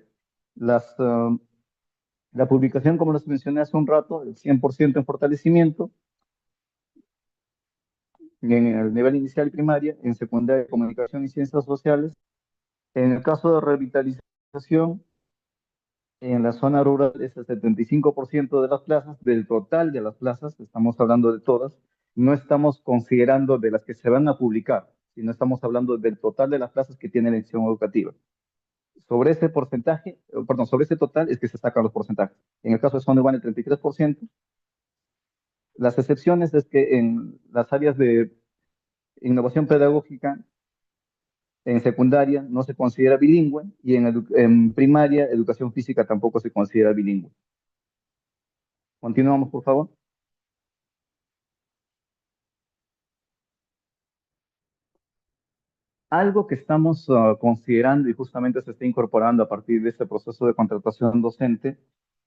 La publicación, como les mencioné hace un rato, el 100% en fortalecimiento, en el nivel inicial y primaria, en secundaria, comunicación y ciencias sociales. En el caso de revitalización, en la zona rural es el 75% de las plazas, del total de las plazas, estamos hablando de todas, no estamos considerando de las que se van a publicar, sino estamos hablando del total de las plazas que tiene la institución educativa. Sobre ese porcentaje, perdón, sobre ese total es que se sacan los porcentajes. En el caso de zona urbana, el 33%. Las excepciones es que en las áreas de innovación pedagógica, en secundaria no se considera bilingüe y en primaria, educación física tampoco se considera bilingüe. Continuamos, por favor. Algo que estamos considerando y justamente se está incorporando a partir de este proceso de contratación docente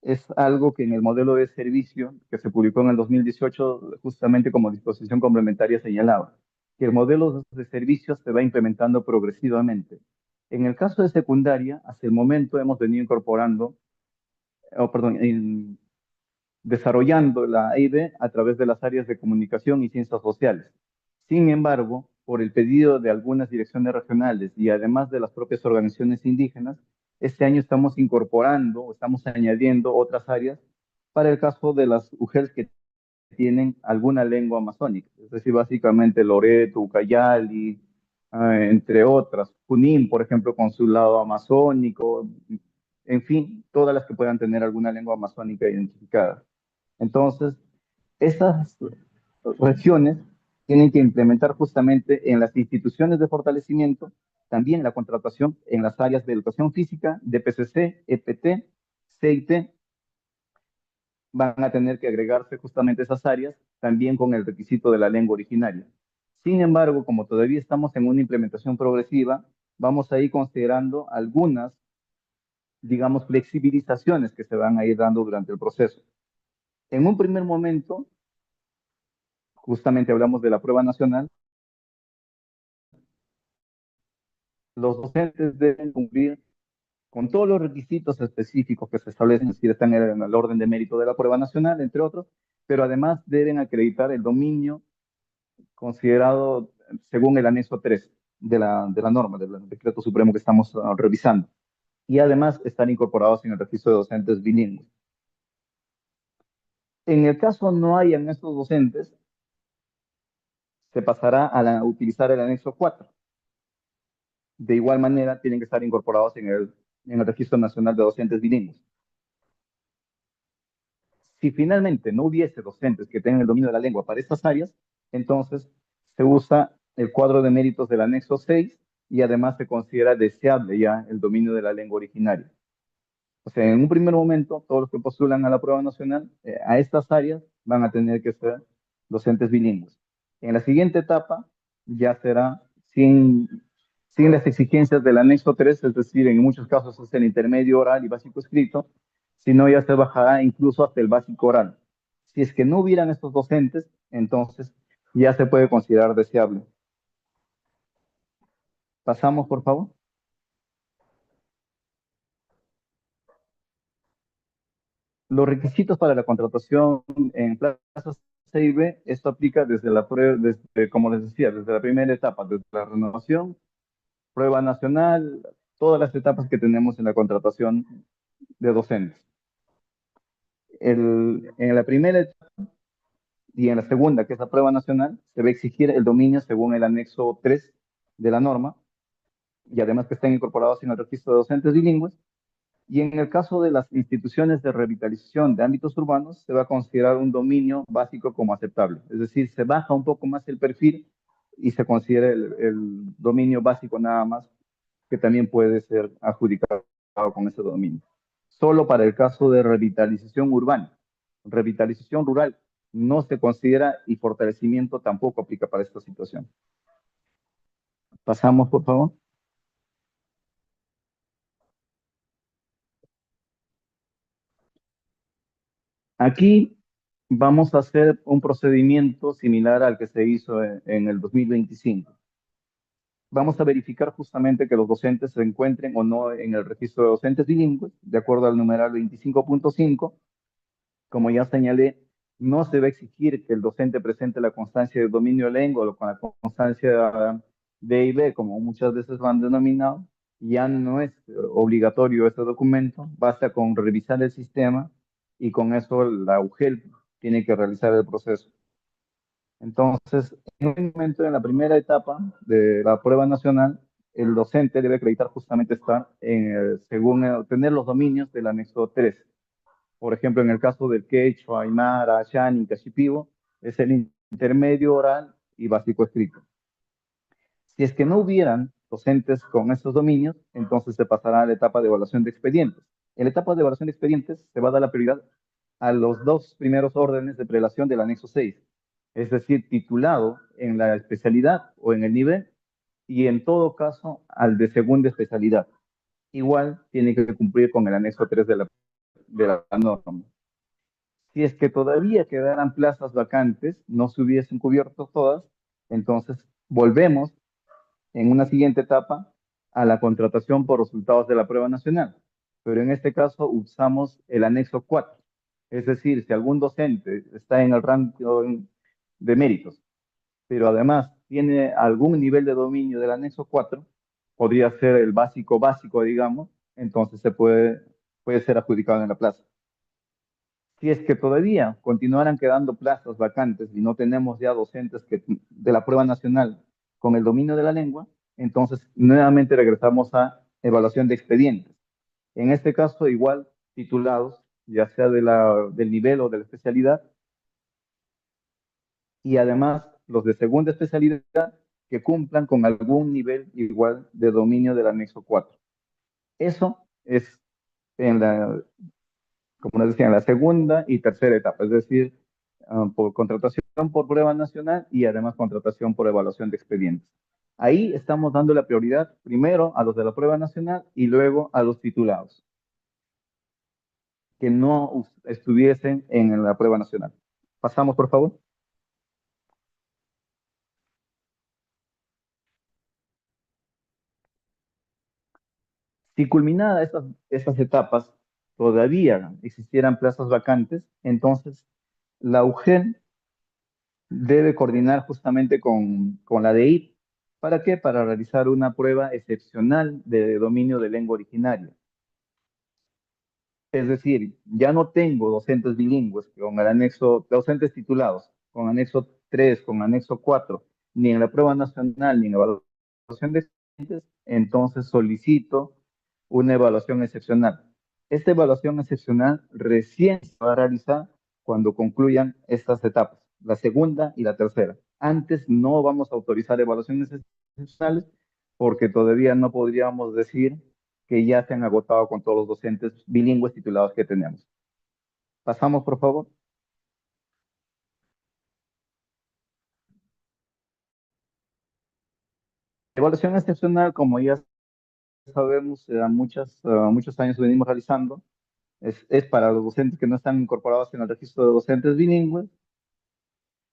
es algo que en el modelo de servicio que se publicó en el 2018 justamente como disposición complementaria señalaba, que el modelo de servicio se va implementando progresivamente. En el caso de secundaria, hasta el momento hemos venido incorporando, desarrollando la EIB a través de las áreas de comunicación y ciencias sociales. Sin embargo, por el pedido de algunas direcciones regionales y además de las propias organizaciones indígenas, este año estamos incorporando o estamos añadiendo otras áreas para el caso de las UGELs que tienen alguna lengua amazónica, es decir, básicamente Loreto, Ucayali, entre otras, Junín, por ejemplo, con su lado amazónico, en fin, todas las que puedan tener alguna lengua amazónica identificada. Entonces, esas regiones tienen que implementar justamente en las instituciones de fortalecimiento también la contratación en las áreas de educación física, de PCC, EPT, CIT. Van a tener que agregarse justamente esas áreas también con el requisito de la lengua originaria. Sin embargo, como todavía estamos en una implementación progresiva, vamos a ir considerando algunas, digamos, flexibilizaciones que se van a ir dando durante el proceso. En un primer momento, justamente hablamos de la prueba nacional, los docentes deben cumplir con todos los requisitos específicos que se establecen, es decir, están en el orden de mérito de la prueba nacional, entre otros, pero además deben acreditar el dominio considerado según el anexo 3 de la norma, del decreto supremo que estamos revisando. Y además están incorporados en el registro de docentes bilingües. En el caso no hayan estos docentes, se pasará a utilizar el anexo 4. De igual manera, tienen que estar incorporados en el Registro Nacional de Docentes Bilingües. Si finalmente no hubiese docentes que tengan el dominio de la lengua para estas áreas, entonces se usa el cuadro de méritos del anexo 6 y además se considera deseable ya el dominio de la lengua originaria. O sea, en un primer momento, todos los que postulan a la prueba nacional, a estas áreas van a tener que ser docentes bilingües. En la siguiente etapa ya será sin las exigencias del anexo 3, es decir, en muchos casos es el intermedio oral y básico escrito, sino ya se bajará incluso hasta el básico oral. Si es que no hubieran estos docentes, entonces ya se puede considerar deseable. Pasamos, por favor. Los requisitos para la contratación en plazas C y B, esto aplica desde la prueba, como les decía, desde la primera etapa, desde la renovación, prueba nacional, todas las etapas que tenemos en la contratación de docentes. En la primera etapa y en la segunda, que es la prueba nacional, se va a exigir el dominio según el anexo 3 de la norma. y además que estén incorporados en el registro de docentes bilingües. Y en el caso de las instituciones de revitalización de ámbitos urbanos, se va a considerar un dominio básico como aceptable. Es decir, se baja un poco más el perfil y se considera el dominio básico nada más, que también puede ser adjudicado con ese dominio. Solo para el caso de revitalización urbana. Revitalización rural no se considera y fortalecimiento tampoco aplica para esta situación. Pasamos, por favor. Aquí vamos a hacer un procedimiento similar al que se hizo en el 2025. Vamos a verificar justamente que los docentes se encuentren o no en el registro de docentes bilingües, de acuerdo al numeral 25.5. Como ya señalé, no se va a exigir que el docente presente la constancia de dominio de lengua o con la constancia de IB, como muchas veces lo han denominado. Ya no es obligatorio este documento, basta con revisar el sistema y con eso la UGEL tiene que realizar el proceso. Entonces, en un momento, en la primera etapa de la prueba nacional, el docente debe acreditar justamente estar según tener los dominios del anexo 3. Por ejemplo, en el caso del quechua, aymara, xani, cachipibo, es el intermedio oral y básico escrito. Si es que no hubieran docentes con estos dominios, entonces se pasará a la etapa de evaluación de expedientes. En la etapa de evaluación de expedientes se va a dar la prioridad a los dos primeros órdenes de prelación del anexo 6, es decir, titulado en la especialidad o en el nivel, y en todo caso al de segunda especialidad. Igual tiene que cumplir con el anexo 3 de la norma. Si es que todavía quedaran plazas vacantes, no se hubiesen cubierto todas, entonces volvemos en una siguiente etapa a la contratación por resultados de la prueba nacional. Pero en este caso usamos el anexo 4. Es decir, si algún docente está en el rango de méritos, pero además tiene algún nivel de dominio del anexo 4, podría ser el básico básico, digamos, entonces puede ser adjudicado en la plaza. Si es que todavía continuaran quedando plazas vacantes y no tenemos ya docentes de la prueba nacional con el dominio de la lengua, entonces nuevamente regresamos a evaluación de expedientes. En este caso, igual titulados, ya sea del nivel o de la especialidad, y además los de segunda especialidad que cumplan con algún nivel igual de dominio del anexo 4. Eso es en la, como nos decía, en la segunda y tercera etapa, es decir, por contratación por prueba nacional y además contratación por evaluación de expedientes. Ahí estamos dando la prioridad primero a los de la prueba nacional y luego a los titulados que no estuviesen en la prueba nacional. Pasamos, por favor. Si culminadas estas etapas todavía existieran plazas vacantes, entonces la UGEL debe coordinar justamente con la DEIP. ¿Para qué? Para realizar una prueba excepcional de dominio de lengua originaria. Es decir, ya no tengo docentes bilingües con el anexo, docentes titulados, con anexo 3, con anexo 4, ni en la prueba nacional, ni en la evaluación de estudiantes, entonces solicito una evaluación excepcional. Esta evaluación excepcional recién se va a realizar cuando concluyan estas etapas, la segunda y la tercera. Antes no vamos a autorizar evaluaciones excepcionales porque todavía no podríamos decir que ya se han agotado con todos los docentes bilingües titulados que tenemos. Pasamos, por favor. Evaluación excepcional, como ya sabemos, muchos años venimos realizando, es para los docentes que no están incorporados en el registro de docentes bilingües.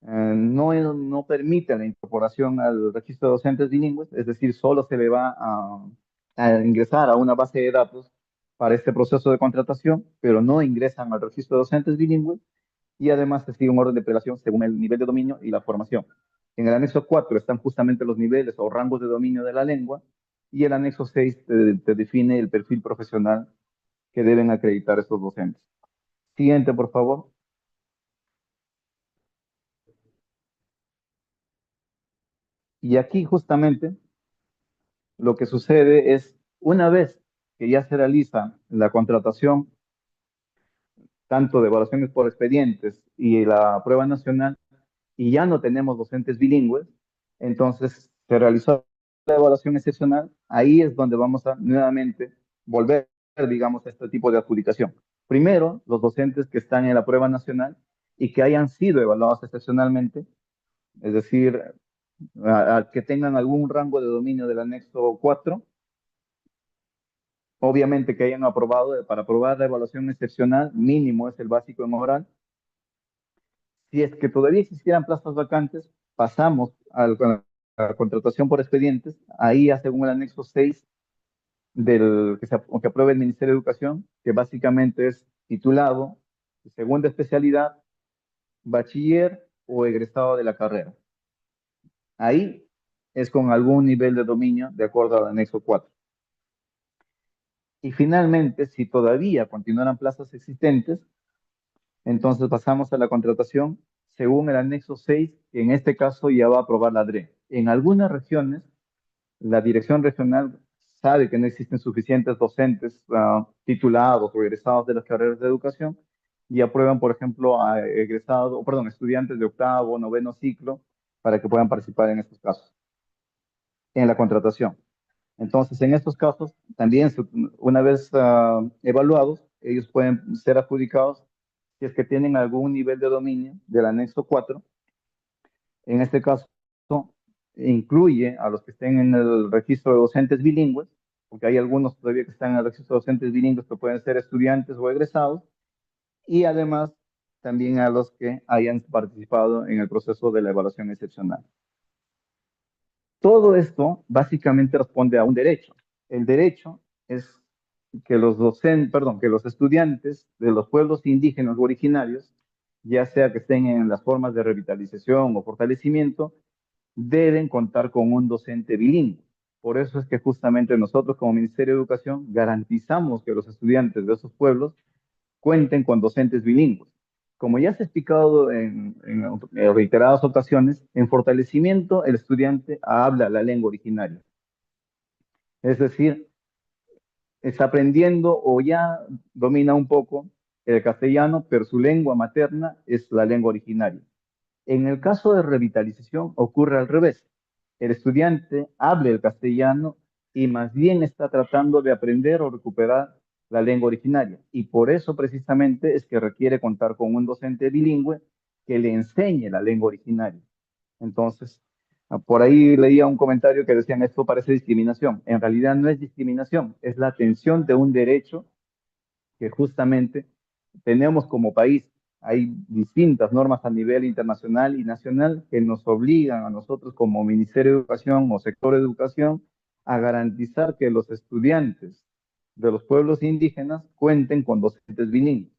No permite la incorporación al registro de docentes bilingües, es decir, solo se le va a ingresar a una base de datos para este proceso de contratación, pero no ingresan al registro de docentes bilingües y además se sigue un orden de prelación según el nivel de dominio y la formación. En el anexo 4 están justamente los niveles o rangos de dominio de la lengua y el anexo 6 te define el perfil profesional que deben acreditar estos docentes. Siguiente, por favor. Y aquí justamente lo que sucede es, una vez que ya se realiza la contratación, tanto de evaluaciones por expedientes y la prueba nacional, y ya no tenemos docentes bilingües, entonces se realizó la evaluación excepcional, ahí es donde vamos a nuevamente volver, digamos, a este tipo de adjudicación. Primero, los docentes que están en la prueba nacional y que hayan sido evaluados excepcionalmente, es decir, a que tengan algún rango de dominio del anexo 4, obviamente que hayan aprobado, para aprobar la evaluación excepcional, mínimo es el básico en oral. Si es que todavía existieran plazas vacantes, pasamos a la contratación por expedientes, ahí ya según el anexo 6 que apruebe el Ministerio de Educación, que básicamente es titulado, segunda especialidad, bachiller o egresado de la carrera. Ahí es con algún nivel de dominio de acuerdo al anexo 4. Y finalmente, si todavía continuaran plazas existentes, entonces pasamos a la contratación según el anexo 6, que en este caso ya va a aprobar la DRE. En algunas regiones, la dirección regional sabe que no existen suficientes docentes titulados o egresados de las carreras de educación y aprueban, por ejemplo, a egresados, perdón, estudiantes de octavo, noveno ciclo para que puedan participar en estos casos, en la contratación. Entonces, en estos casos, también una vez evaluados, ellos pueden ser adjudicados si es que tienen algún nivel de dominio del anexo 4. En este caso, incluye a los que estén en el registro de docentes bilingües, porque hay algunos todavía que están en el registro de docentes bilingües que pueden ser estudiantes o egresados, y además también a los que hayan participado en el proceso de la evaluación excepcional. Todo esto básicamente responde a un derecho. El derecho es que que los estudiantes de los pueblos indígenas originarios, ya sea que estén en las formas de revitalización o fortalecimiento, deben contar con un docente bilingüe. Por eso es que justamente nosotros como Ministerio de Educación garantizamos que los estudiantes de esos pueblos cuenten con docentes bilingües. Como ya se ha explicado en reiteradas ocasiones, en fortalecimiento el estudiante habla la lengua originaria. Es decir, está aprendiendo o ya domina un poco el castellano, pero su lengua materna es la lengua originaria. En el caso de revitalización ocurre al revés. El estudiante habla el castellano y más bien está tratando de aprender o recuperar la lengua originaria. Y por eso precisamente es que requiere contar con un docente bilingüe que le enseñe la lengua originaria. Entonces, por ahí leía un comentario que decían, esto parece discriminación. En realidad no es discriminación, es la atención de un derecho que justamente tenemos como país. Hay distintas normas a nivel internacional y nacional que nos obligan a nosotros como Ministerio de Educación o sector de educación a garantizar que los estudiantes de los pueblos indígenas cuenten con docentes bilingües.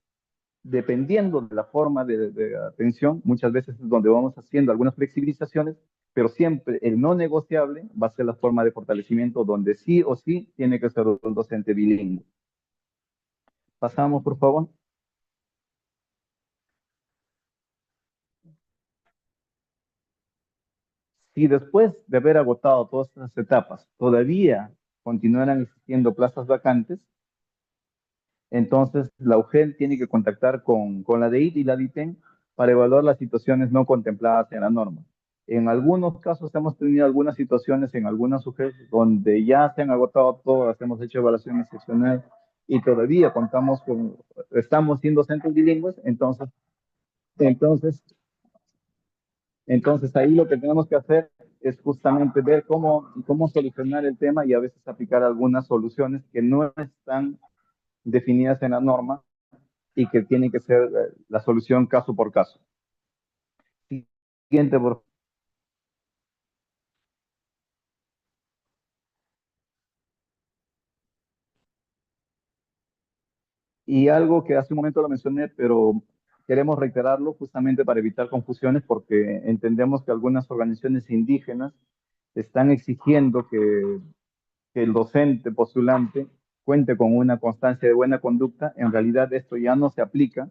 Dependiendo de la forma de atención, muchas veces es donde vamos haciendo algunas flexibilizaciones, pero siempre el no negociable va a ser la forma de fortalecimiento donde sí o sí tiene que ser un docente bilingüe. Pasamos, por favor. Si después de haber agotado todas estas etapas todavía continuaran existiendo plazas vacantes, entonces la UGEL tiene que contactar con la DEIT y la DITEN para evaluar las situaciones no contempladas en la norma. En algunos casos hemos tenido algunas situaciones en algunas UGEL donde ya se han agotado todas, hemos hecho evaluación excepcional y todavía estamos siendo centros bilingües, entonces Entonces ahí lo que tenemos que hacer es justamente ver cómo solucionar el tema y a veces aplicar algunas soluciones que no están definidas en la norma y que tienen que ser la solución caso por caso. Siguiente, por favor. Y algo que hace un momento lo mencioné, pero queremos reiterarlo justamente para evitar confusiones porque entendemos que algunas organizaciones indígenas están exigiendo que el docente postulante cuente con una constancia de buena conducta. En realidad esto ya no se aplica.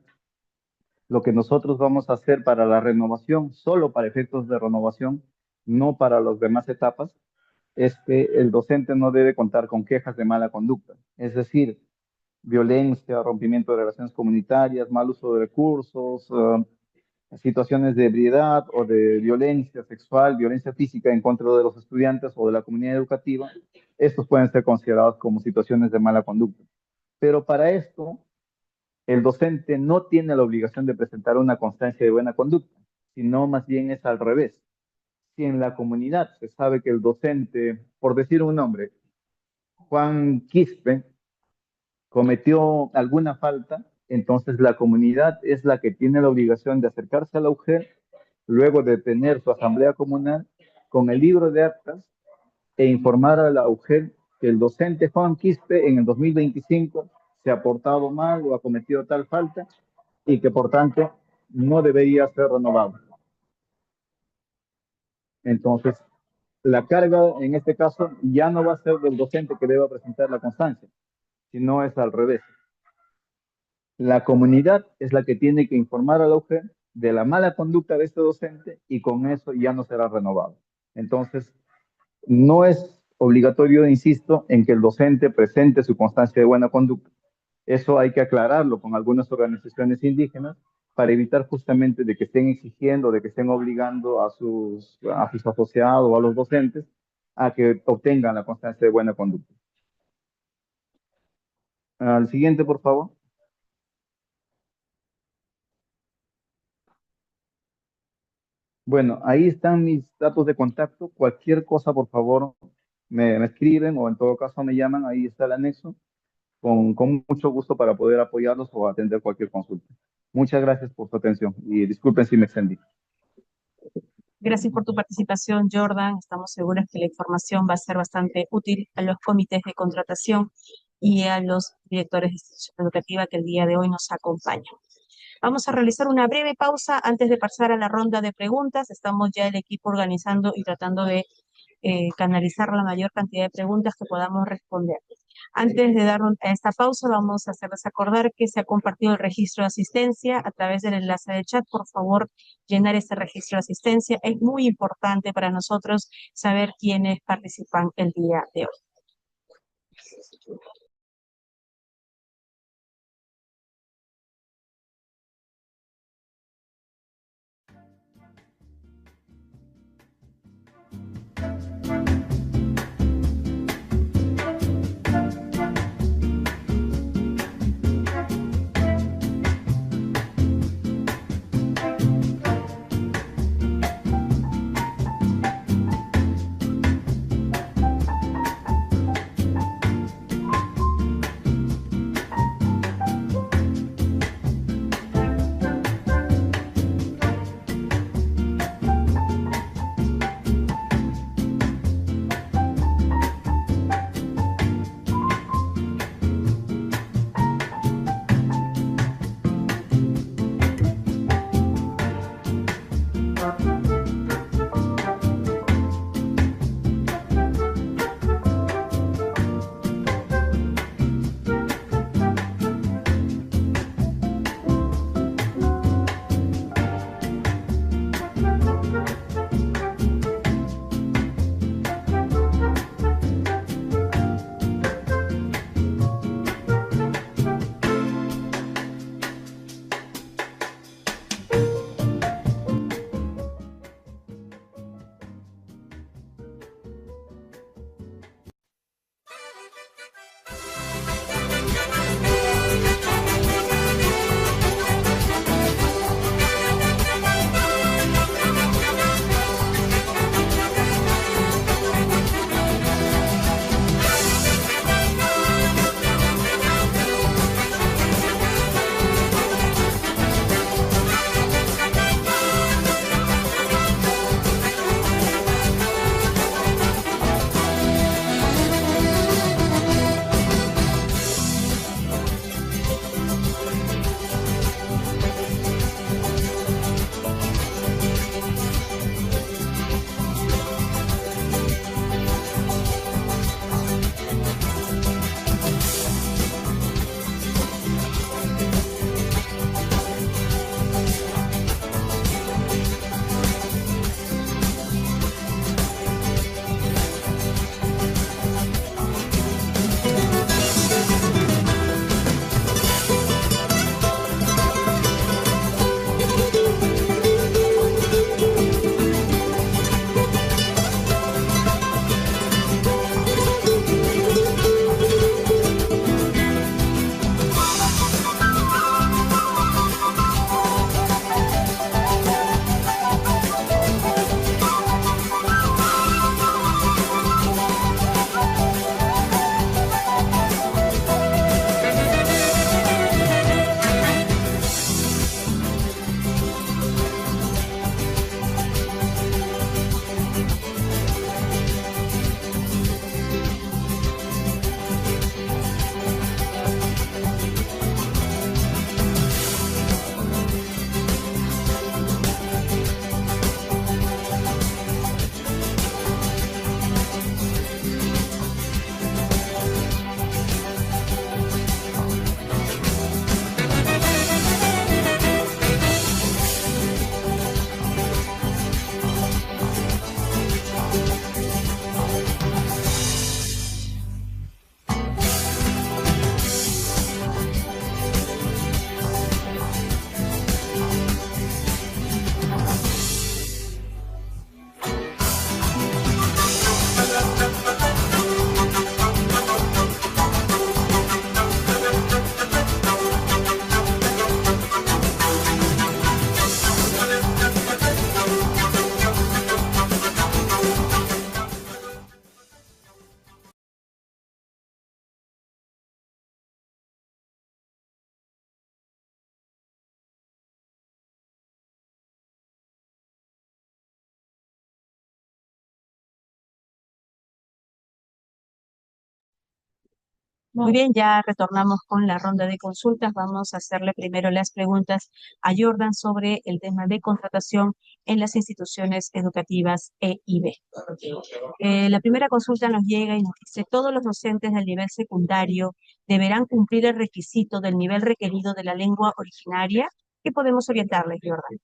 Lo que nosotros vamos a hacer para la renovación, solo para efectos de renovación, no para las demás etapas, es que el docente no debe contar con quejas de mala conducta, es decir, violencia, rompimiento de relaciones comunitarias, mal uso de recursos, situaciones de ebriedad o de violencia sexual, violencia física en contra de los estudiantes o de la comunidad educativa. Estos pueden ser considerados como situaciones de mala conducta. Pero para esto, el docente no tiene la obligación de presentar una constancia de buena conducta, sino más bien es al revés. Si en la comunidad se sabe que el docente, por decir un nombre, Juan Quispe, cometió alguna falta, entonces la comunidad es la que tiene la obligación de acercarse a la UGEL luego de tener su asamblea comunal con el libro de actas e informar a la UGEL que el docente Juan Quispe en el 2025 se ha portado mal o ha cometido tal falta y que por tanto no debería ser renovado. Entonces, la carga en este caso ya no va a ser del docente que deba presentar la constancia, sino es al revés. La comunidad es la que tiene que informar a la UGEL de la mala conducta de este docente y con eso ya no será renovado. Entonces, no es obligatorio, insisto, en que el docente presente su constancia de buena conducta. Eso hay que aclararlo con algunas organizaciones indígenas para evitar justamente de que estén exigiendo, de que estén obligando a sus asociados o a los docentes a que obtengan la constancia de buena conducta. Al siguiente, por favor. Bueno, ahí están mis datos de contacto. Cualquier cosa, por favor, me escriben o en todo caso me llaman. Ahí está el anexo. Con mucho gusto para poder apoyarlos o atender cualquier consulta. Muchas gracias por su atención y disculpen si me extendí. Gracias por tu participación, Jordan. Estamos seguros que la información va a ser bastante útil a los comités de contratación y a los directores de institución educativa que el día de hoy nos acompañan. Vamos a realizar una breve pausa antes de pasar a la ronda de preguntas. Estamos ya el equipo organizando y tratando de canalizar la mayor cantidad de preguntas que podamos responder. Antes de dar a esta pausa, vamos a hacerles acordar que se ha compartido el registro de asistencia a través del enlace de chat. Por favor, llenar ese registro de asistencia. Es muy importante para nosotros saber quiénes participan el día de hoy. Muy bien, ya retornamos con la ronda de consultas. Vamos a hacerle primero las preguntas a Jordan sobre el tema de contratación en las instituciones educativas E y B. La primera consulta nos llega y nos dice, todos los docentes del nivel secundario deberán cumplir el requisito del nivel requerido de la lengua originaria. ¿Qué podemos orientarles, Jordan?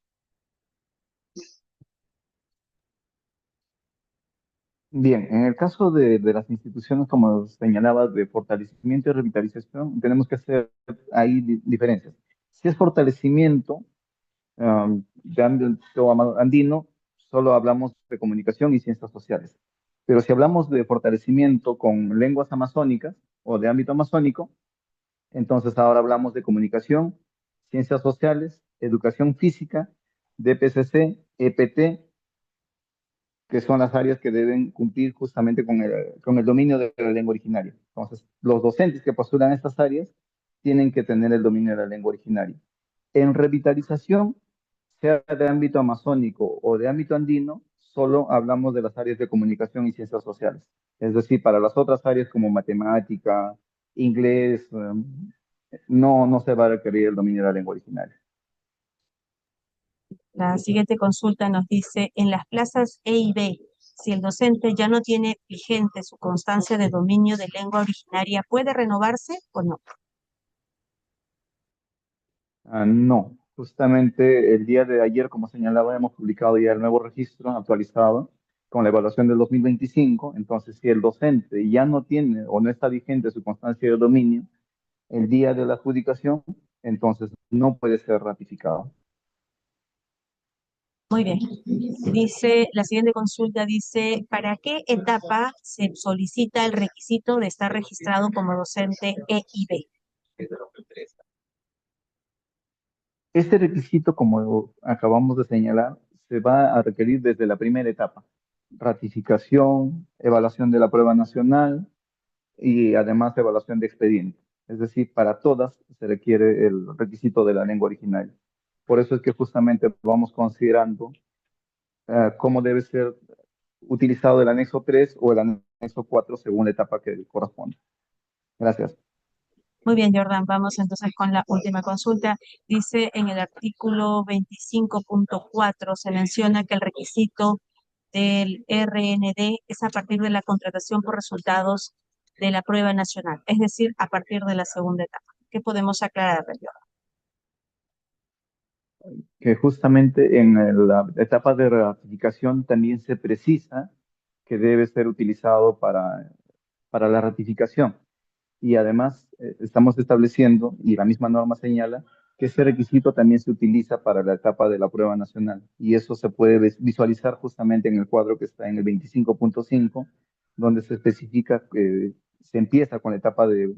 Bien, en el caso de las instituciones, como señalaba, de fortalecimiento y revitalización, tenemos que hacer ahí diferencias. Si es fortalecimiento de ámbito andino, solo hablamos de comunicación y ciencias sociales. Pero si hablamos de fortalecimiento con lenguas amazónicas o de ámbito amazónico, entonces ahora hablamos de comunicación, ciencias sociales, educación física, DPCC, EPT, que son las áreas que deben cumplir justamente con el dominio de la lengua originaria. Entonces, los docentes que postulan estas áreas tienen que tener el dominio de la lengua originaria. En revitalización, sea de ámbito amazónico o de ámbito andino, solo hablamos de las áreas de comunicación y ciencias sociales. Es decir, para las otras áreas como matemática, inglés, no se va a requerir el dominio de la lengua originaria. La siguiente consulta nos dice, en las plazas E y B, si el docente ya no tiene vigente su constancia de dominio de lengua originaria, ¿puede renovarse o no? No, justamente el día de ayer, como señalaba, hemos publicado ya el nuevo registro actualizado con la evaluación del 2025. Entonces, si el docente ya no tiene o no está vigente su constancia de dominio el día de la adjudicación, entonces no puede ser ratificado. Muy bien. Dice, la siguiente consulta dice, ¿para qué etapa se solicita el requisito de estar registrado como docente E y B? Este requisito, como acabamos de señalar, se va a requerir desde la primera etapa: ratificación, evaluación de la prueba nacional y además evaluación de expediente. Es decir, para todas se requiere el requisito de la lengua original. Por eso es que justamente vamos considerando cómo debe ser utilizado el anexo 3 o el anexo 4 según la etapa que corresponde. Gracias. Muy bien, Jordan, vamos entonces con la última consulta. Dice en el artículo 25.4 se menciona que el requisito del RND es a partir de la contratación por resultados de la prueba nacional, es decir, a partir de la segunda etapa. ¿Qué podemos aclarar, Jordan? Que justamente en la etapa de ratificación también se precisa que debe ser utilizado para la ratificación. Y además estamos estableciendo, y la misma norma señala, que ese requisito también se utiliza para la etapa de la prueba nacional. Y eso se puede visualizar justamente en el cuadro que está en el 25.5, donde se especifica que se empieza con la etapa de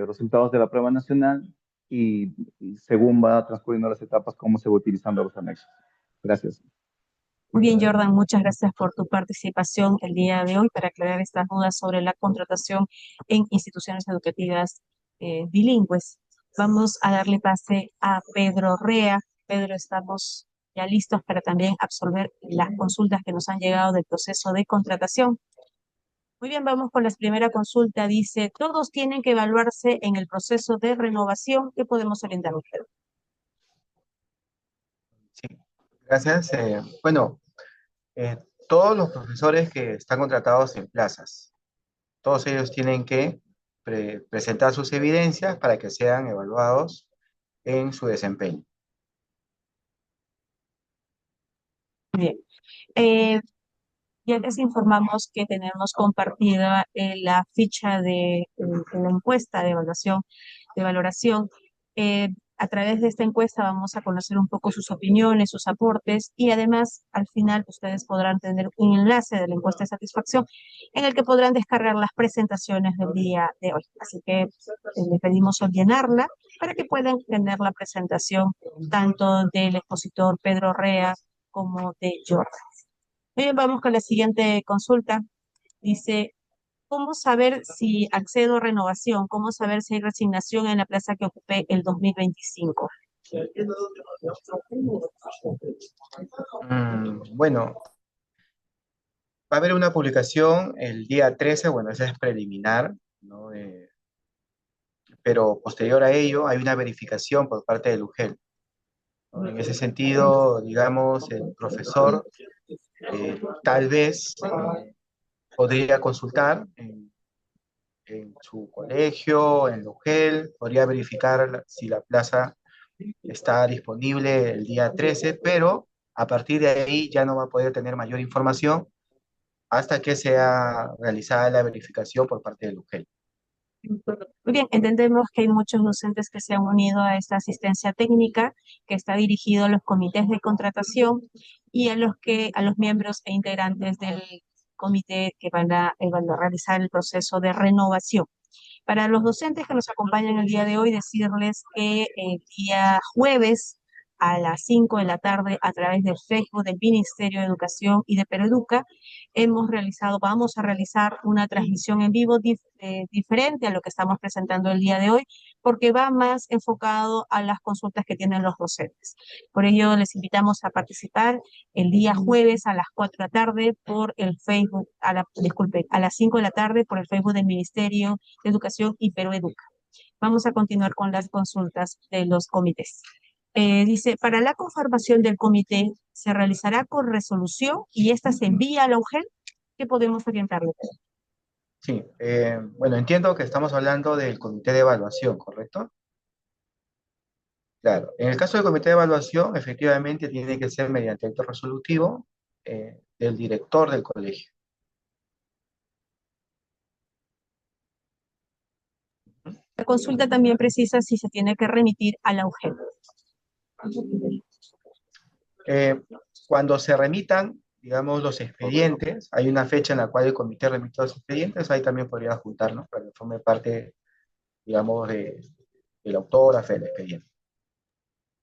resultados de la prueba nacional y según va transcurriendo las etapas, cómo se va utilizando los anexos. Gracias. Muy bien, Jordan, muchas gracias por tu participación el día de hoy para aclarar estas dudas sobre la contratación en instituciones educativas bilingües. Vamos a darle pase a Pedro Rea. Pedro, estamos ya listos para también absorber las consultas que nos han llegado del proceso de contratación. Muy bien, vamos con la primera consulta. Dice, todos tienen que evaluarse en el proceso de renovación. ¿Qué podemos orientar, Pedro? Sí, gracias. Bueno, todos los profesores que están contratados en plazas, todos ellos tienen que presentar sus evidencias para que sean evaluados en su desempeño. Bien. Ya les informamos que tenemos compartida la ficha de la encuesta de valoración. A través de esta encuesta vamos a conocer un poco sus opiniones, sus aportes y además al final ustedes podrán tener un enlace de la encuesta de satisfacción en el que podrán descargar las presentaciones del día de hoy. Así que les pedimos llenarla para que puedan tener la presentación tanto del expositor Pedro Rea como de Jordan. Bien, vamos con la siguiente consulta. Dice, ¿cómo saber si accedo a renovación? ¿Cómo saber si hay resignación en la plaza que ocupé el 2025? Bueno, va a haber una publicación el día 13, bueno, esa es preliminar, ¿no? Pero posterior a ello hay una verificación por parte del UGEL, ¿no? En ese sentido, digamos, el profesor tal vez podría consultar en su colegio, en el UGEL, podría verificar si la plaza está disponible el día 13, pero a partir de ahí ya no va a poder tener mayor información hasta que sea realizada la verificación por parte del UGEL. Muy bien, entendemos que hay muchos docentes que se han unido a esta asistencia técnica que está dirigido a los comités de contratación y a los miembros e integrantes del comité que van a realizar el proceso de renovación. Para los docentes que nos acompañan el día de hoy, decirles que el día jueves a las 5 de la tarde, a través del Facebook del Ministerio de Educación y de Peroeduca, vamos a realizar una transmisión en vivo diferente a lo que estamos presentando el día de hoy, porque va más enfocado a las consultas que tienen los docentes. Por ello, les invitamos a participar el día jueves a las 4 de la tarde por el Facebook, a las 5 de la tarde por el Facebook del Ministerio de Educación y Peroeduca. Vamos a continuar con las consultas de los comités. Dice, para la conformación del comité se realizará con resolución y esta se envía a la UGEL. ¿Qué podemos orientarle? Sí, bueno, entiendo que estamos hablando del comité de evaluación, ¿correcto? Claro, en el caso del comité de evaluación, efectivamente tiene que ser mediante acto resolutivo del director del colegio. La consulta también precisa si se tiene que remitir a la UGEL. Cuando se remitan, digamos, los expedientes, hay una fecha en la cual el comité remite los expedientes, ahí también podría juntarnos para que forme parte, digamos, de la autógrafa del expediente.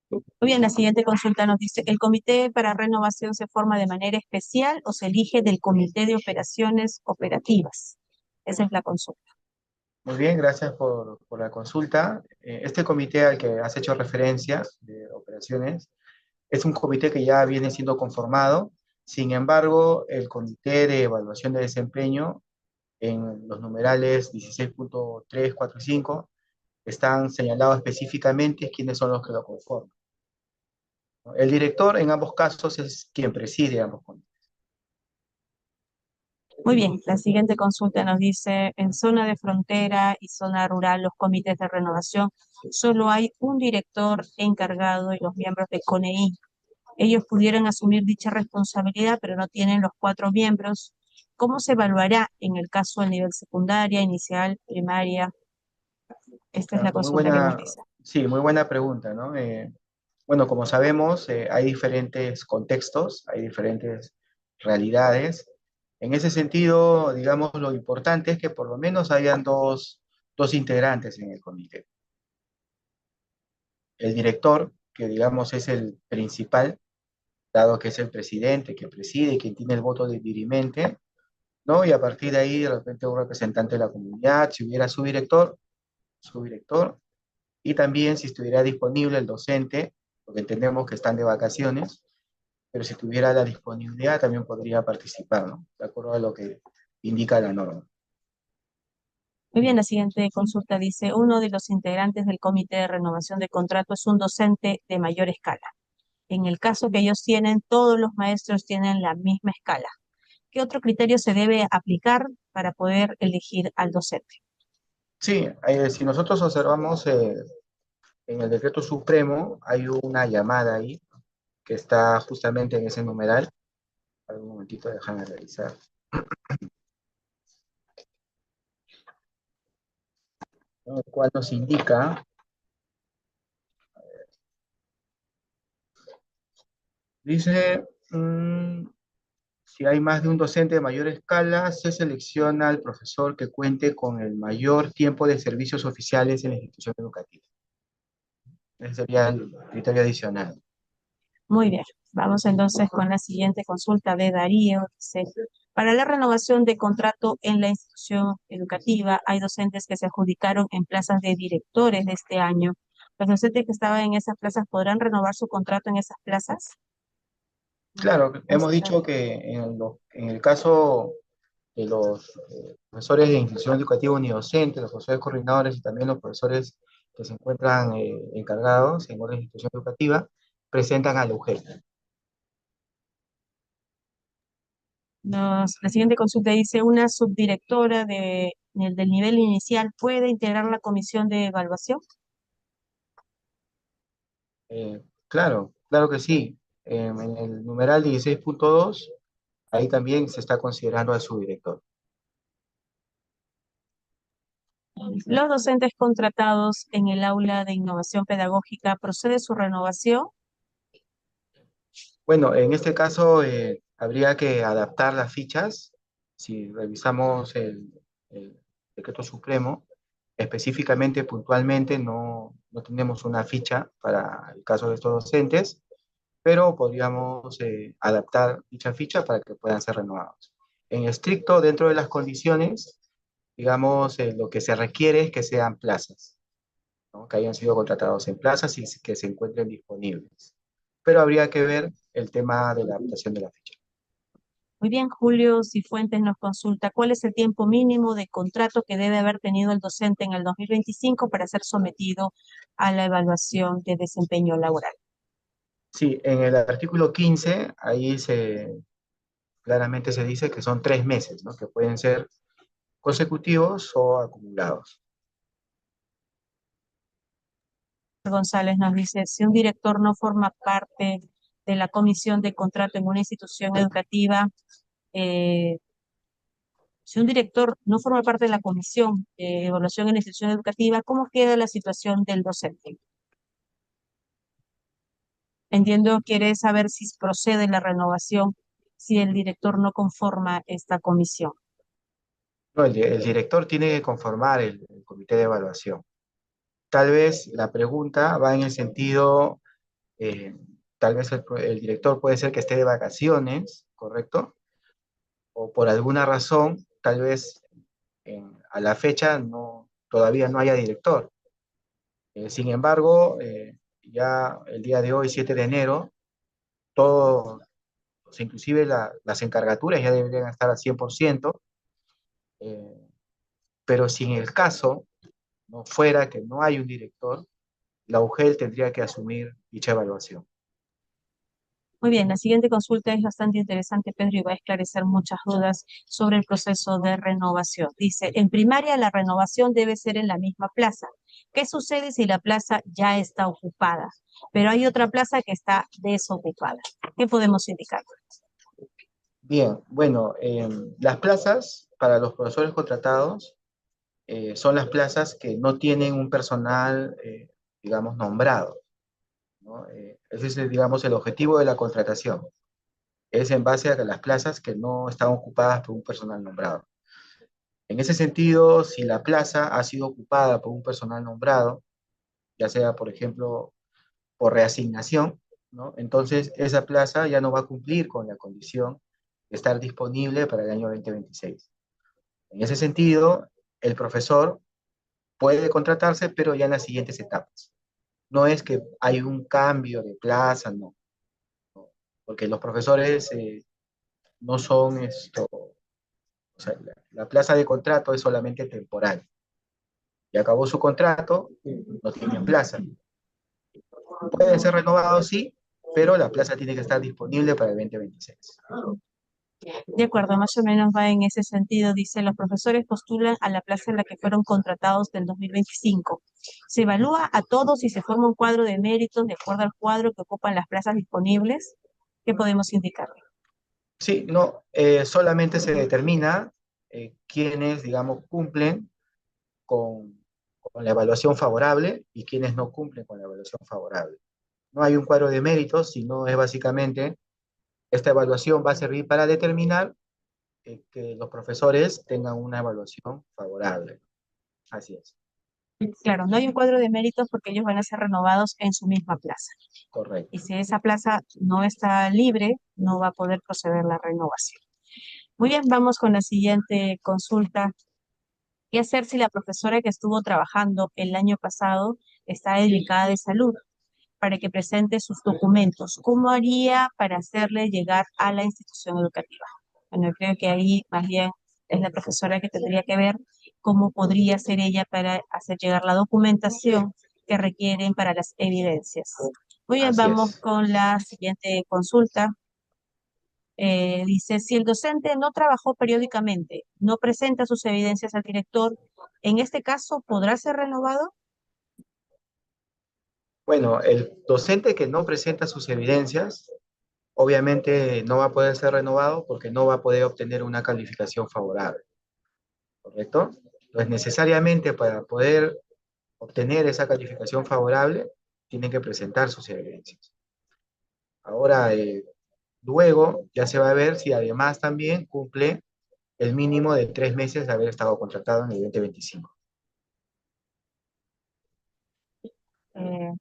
Muy bien, la siguiente consulta nos dice, ¿el comité para renovación se forma de manera especial o se elige del comité de operaciones operativas? Esa es la consulta. Muy bien, gracias por la consulta. Este comité al que has hecho referencia de operaciones es un comité que ya viene siendo conformado. Sin embargo, el comité de evaluación de desempeño en los numerales 16.3, 4 y 5 están señalados específicamente quiénes son los que lo conforman. El director en ambos casos es quien preside ambos comités. Muy bien, la siguiente consulta nos dice, en zona de frontera y zona rural, los comités de renovación, solo hay un director encargado y los miembros de CONEI. Ellos pudieran asumir dicha responsabilidad, pero no tienen los 4 miembros. ¿Cómo se evaluará en el caso del nivel secundaria, inicial, primaria? Esta es la Muy consulta que nos buena, dice. sí, muy buena pregunta, ¿no? Bueno, como sabemos, hay diferentes contextos, hay diferentes realidades. En ese sentido, digamos, lo importante es que por lo menos hayan dos integrantes en el comité. El director, que digamos es el principal, dado que es el presidente, que preside, quien tiene el voto de dirimente, ¿no? Y a partir de ahí, de repente, un representante de la comunidad, si hubiera su director, y también si estuviera disponible el docente, porque entendemos que están de vacaciones, pero si tuviera la disponibilidad también podría participar, ¿no? De acuerdo a lo que indica la norma. Muy bien, la siguiente consulta dice, uno de los integrantes del comité de renovación de contrato es un docente de mayor escala. En el caso que ellos tienen, todos los maestros tienen la misma escala. ¿Qué otro criterio se debe aplicar para poder elegir al docente? Sí, si nosotros observamos en el decreto supremo, hay una llamada ahí que está justamente en ese numeral. Un momentito, déjame revisar. El cual nos indica, dice, si hay más de un docente de mayor escala, se selecciona al profesor que cuente con el mayor tiempo de servicios oficiales en la institución educativa. Ese sería el criterio adicional. Muy bien, vamos entonces con la siguiente consulta de Darío. Dice, para la renovación de contrato en la institución educativa, hay docentes que se adjudicaron en plazas de directores de este año. ¿Los docentes que estaban en esas plazas podrán renovar su contrato en esas plazas? Claro, hemos dicho que en el caso los profesores de institución educativa unidocente, los profesores coordinadores y también los profesores que se encuentran encargados en una institución educativa, presentan a la UGEL. La siguiente consulta dice, ¿una subdirectora del nivel inicial puede integrar la comisión de evaluación? Claro, claro que sí. En el numeral 16.2, ahí también se está considerando al subdirector. ¿Los docentes contratados en el aula de innovación pedagógica procede su renovación? Bueno, en este caso habría que adaptar las fichas. Si revisamos el decreto supremo, específicamente, puntualmente, no tenemos una ficha para el caso de estos docentes, pero podríamos adaptar dicha ficha para que puedan ser renovados. En estricto, dentro de las condiciones, digamos, lo que se requiere es que sean plazas, ¿no? Que hayan sido contratados en plazas y que se encuentren disponibles. Pero habría que ver el tema de la adaptación de la ficha. Muy bien, Julio Cifuentes nos consulta, ¿cuál es el tiempo mínimo de contrato que debe haber tenido el docente en el 2025 para ser sometido a la evaluación de desempeño laboral? Sí, en el artículo 15, ahí claramente se dice que son 3 meses, ¿no? Que pueden ser consecutivos o acumulados. González nos dice, si un director no forma parte de la comisión de contrato en una institución educativa, eh, si un director no forma parte de la comisión de evaluación en la institución educativa, ¿cómo queda la situación del docente? Entiendo, quiere saber si procede la renovación si el director no conforma esta comisión. No, el director tiene que conformar el comité de evaluación. Tal vez la pregunta va en el sentido, eh, tal vez el director puede ser que esté de vacaciones, ¿correcto? O por alguna razón, tal vez a la fecha todavía no haya director. Sin embargo, ya el día de hoy, 7 de enero, todo, o sea, inclusive las encargaturas ya deberían estar al 100%, eh, pero si en el caso no fuera que no hay un director, la UGEL tendría que asumir dicha evaluación. Muy bien, la siguiente consulta es bastante interesante, Pedro, y va a esclarecer muchas dudas sobre el proceso de renovación. Dice, en primaria la renovación debe ser en la misma plaza. ¿Qué sucede si la plaza ya está ocupada, pero hay otra plaza que está desocupada? ¿Qué podemos indicar? Bien, bueno, las plazas para los profesores contratados son las plazas que no tienen un personal, digamos, nombrado, ¿no? Ese es, digamos, el objetivo de la contratación. Es en base a las plazas que no están ocupadas por un personal nombrado. En ese sentido, si la plaza ha sido ocupada por un personal nombrado, ya sea, por ejemplo, por reasignación, ¿no? Entonces esa plaza ya no va a cumplir con la condición de estar disponible para el año 2026. En ese sentido, el profesor puede contratarse, pero ya en las siguientes etapas. No es que hay un cambio de plaza, no, porque los profesores no son esto, o sea, la plaza de contrato es solamente temporal. Y acabó su contrato, no tienen plaza. Pueden ser renovados, sí, pero la plaza tiene que estar disponible para el 2026. De acuerdo, más o menos va en ese sentido. Dice, los profesores postulan a la plaza en la que fueron contratados del 2025. Se evalúa a todos y se forma un cuadro de méritos de acuerdo al cuadro que ocupan las plazas disponibles. ¿Qué podemos indicar? Sí, no, solamente se determina quiénes, digamos, cumplen con la evaluación favorable y quiénes no cumplen con la evaluación favorable. No hay un cuadro de méritos, sino es básicamente, esta evaluación va a servir para determinar que los profesores tengan una evaluación favorable. Así es, Claro, no hay un cuadro de méritos porque ellos van a ser renovados en su misma plaza. correcto. Y si esa plaza no está libre, no va a poder proceder la renovación. Muy bien, vamos con la siguiente consulta. ¿Qué hacer si la profesora que estuvo trabajando el año pasado está delicada de salud? Para que presente sus documentos. ¿Cómo haría para hacerle llegar a la institución educativa? Bueno, creo que ahí más bien es la profesora que tendría que ver cómo podría ser ella para hacer llegar la documentación que requieren para las evidencias. Muy bien, Así vamos es. con la siguiente consulta. Dice, si el docente no trabajó periódicamente, no presenta sus evidencias al director, ¿en este caso podrá ser renovado? Bueno, el docente que no presenta sus evidencias, obviamente no va a poder ser renovado porque no va a poder obtener una calificación favorable, ¿correcto? Entonces, necesariamente para poder obtener esa calificación favorable, tienen que presentar sus evidencias. Ahora, luego ya se va a ver si además también cumple el mínimo de 3 meses de haber estado contratado en el 2025. Eh,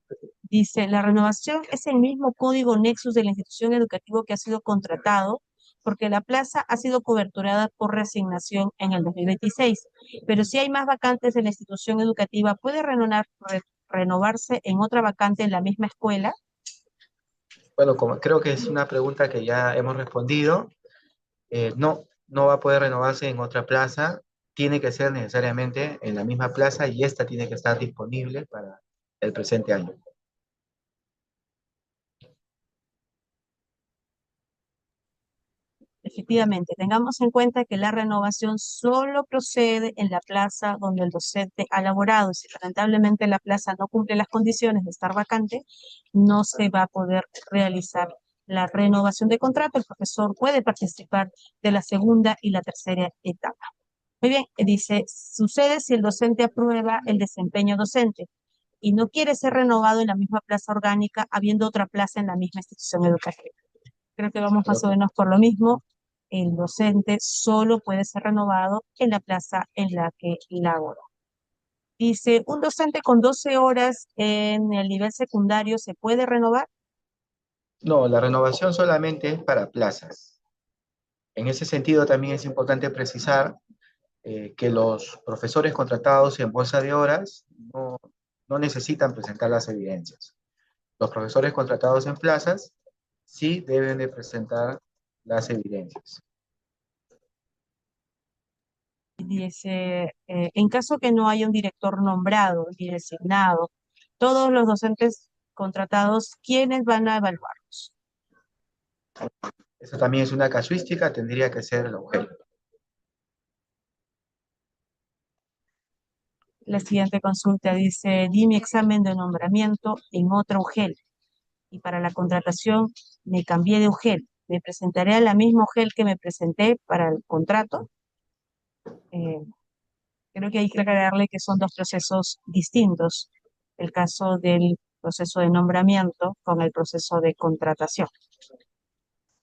Dice, la renovación es el mismo código Nexus de la institución educativa que ha sido contratado, porque la plaza ha sido coberturada por reasignación en el 2026. Pero si hay más vacantes en la institución educativa, ¿puede renovarse en otra vacante en la misma escuela? Bueno, como creo que es una pregunta que ya hemos respondido, no, no va a poder renovarse en otra plaza, tiene que ser necesariamente en la misma plaza y esta tiene que estar disponible para el presente año. Efectivamente, tengamos en cuenta que la renovación solo procede en la plaza donde el docente ha laborado. Si lamentablemente la plaza no cumple las condiciones de estar vacante, no se va a poder realizar la renovación de contrato. El profesor puede participar de la segunda y la tercera etapa. Muy bien, dice, sucede si el docente aprueba el desempeño docente y no quiere ser renovado en la misma plaza orgánica, habiendo otra plaza en la misma institución educativa. Creo que vamos más o menos por lo mismo. El docente solo puede ser renovado en la plaza en la que labora. Dice, ¿un docente con 12 horas en el nivel secundario se puede renovar? No, la renovación solamente es para plazas. En ese sentido también es importante precisar que los profesores contratados en bolsa de horas no necesitan presentar las evidencias. Los profesores contratados en plazas sí deben de presentar las evidencias. Dice, en caso que no haya un director nombrado ni designado, todos los docentes contratados, ¿quiénes van a evaluarlos? Eso también es una casuística, tendría que ser el objeto. La siguiente consulta dice, di mi examen de nombramiento en otra UGEL y para la contratación me cambié de UGEL. ¿Me presentaré a la misma UGEL que me presenté para el contrato? Eh, Creo que hay que aclararle que son dos procesos distintos. El caso del proceso de nombramiento con el proceso de contratación.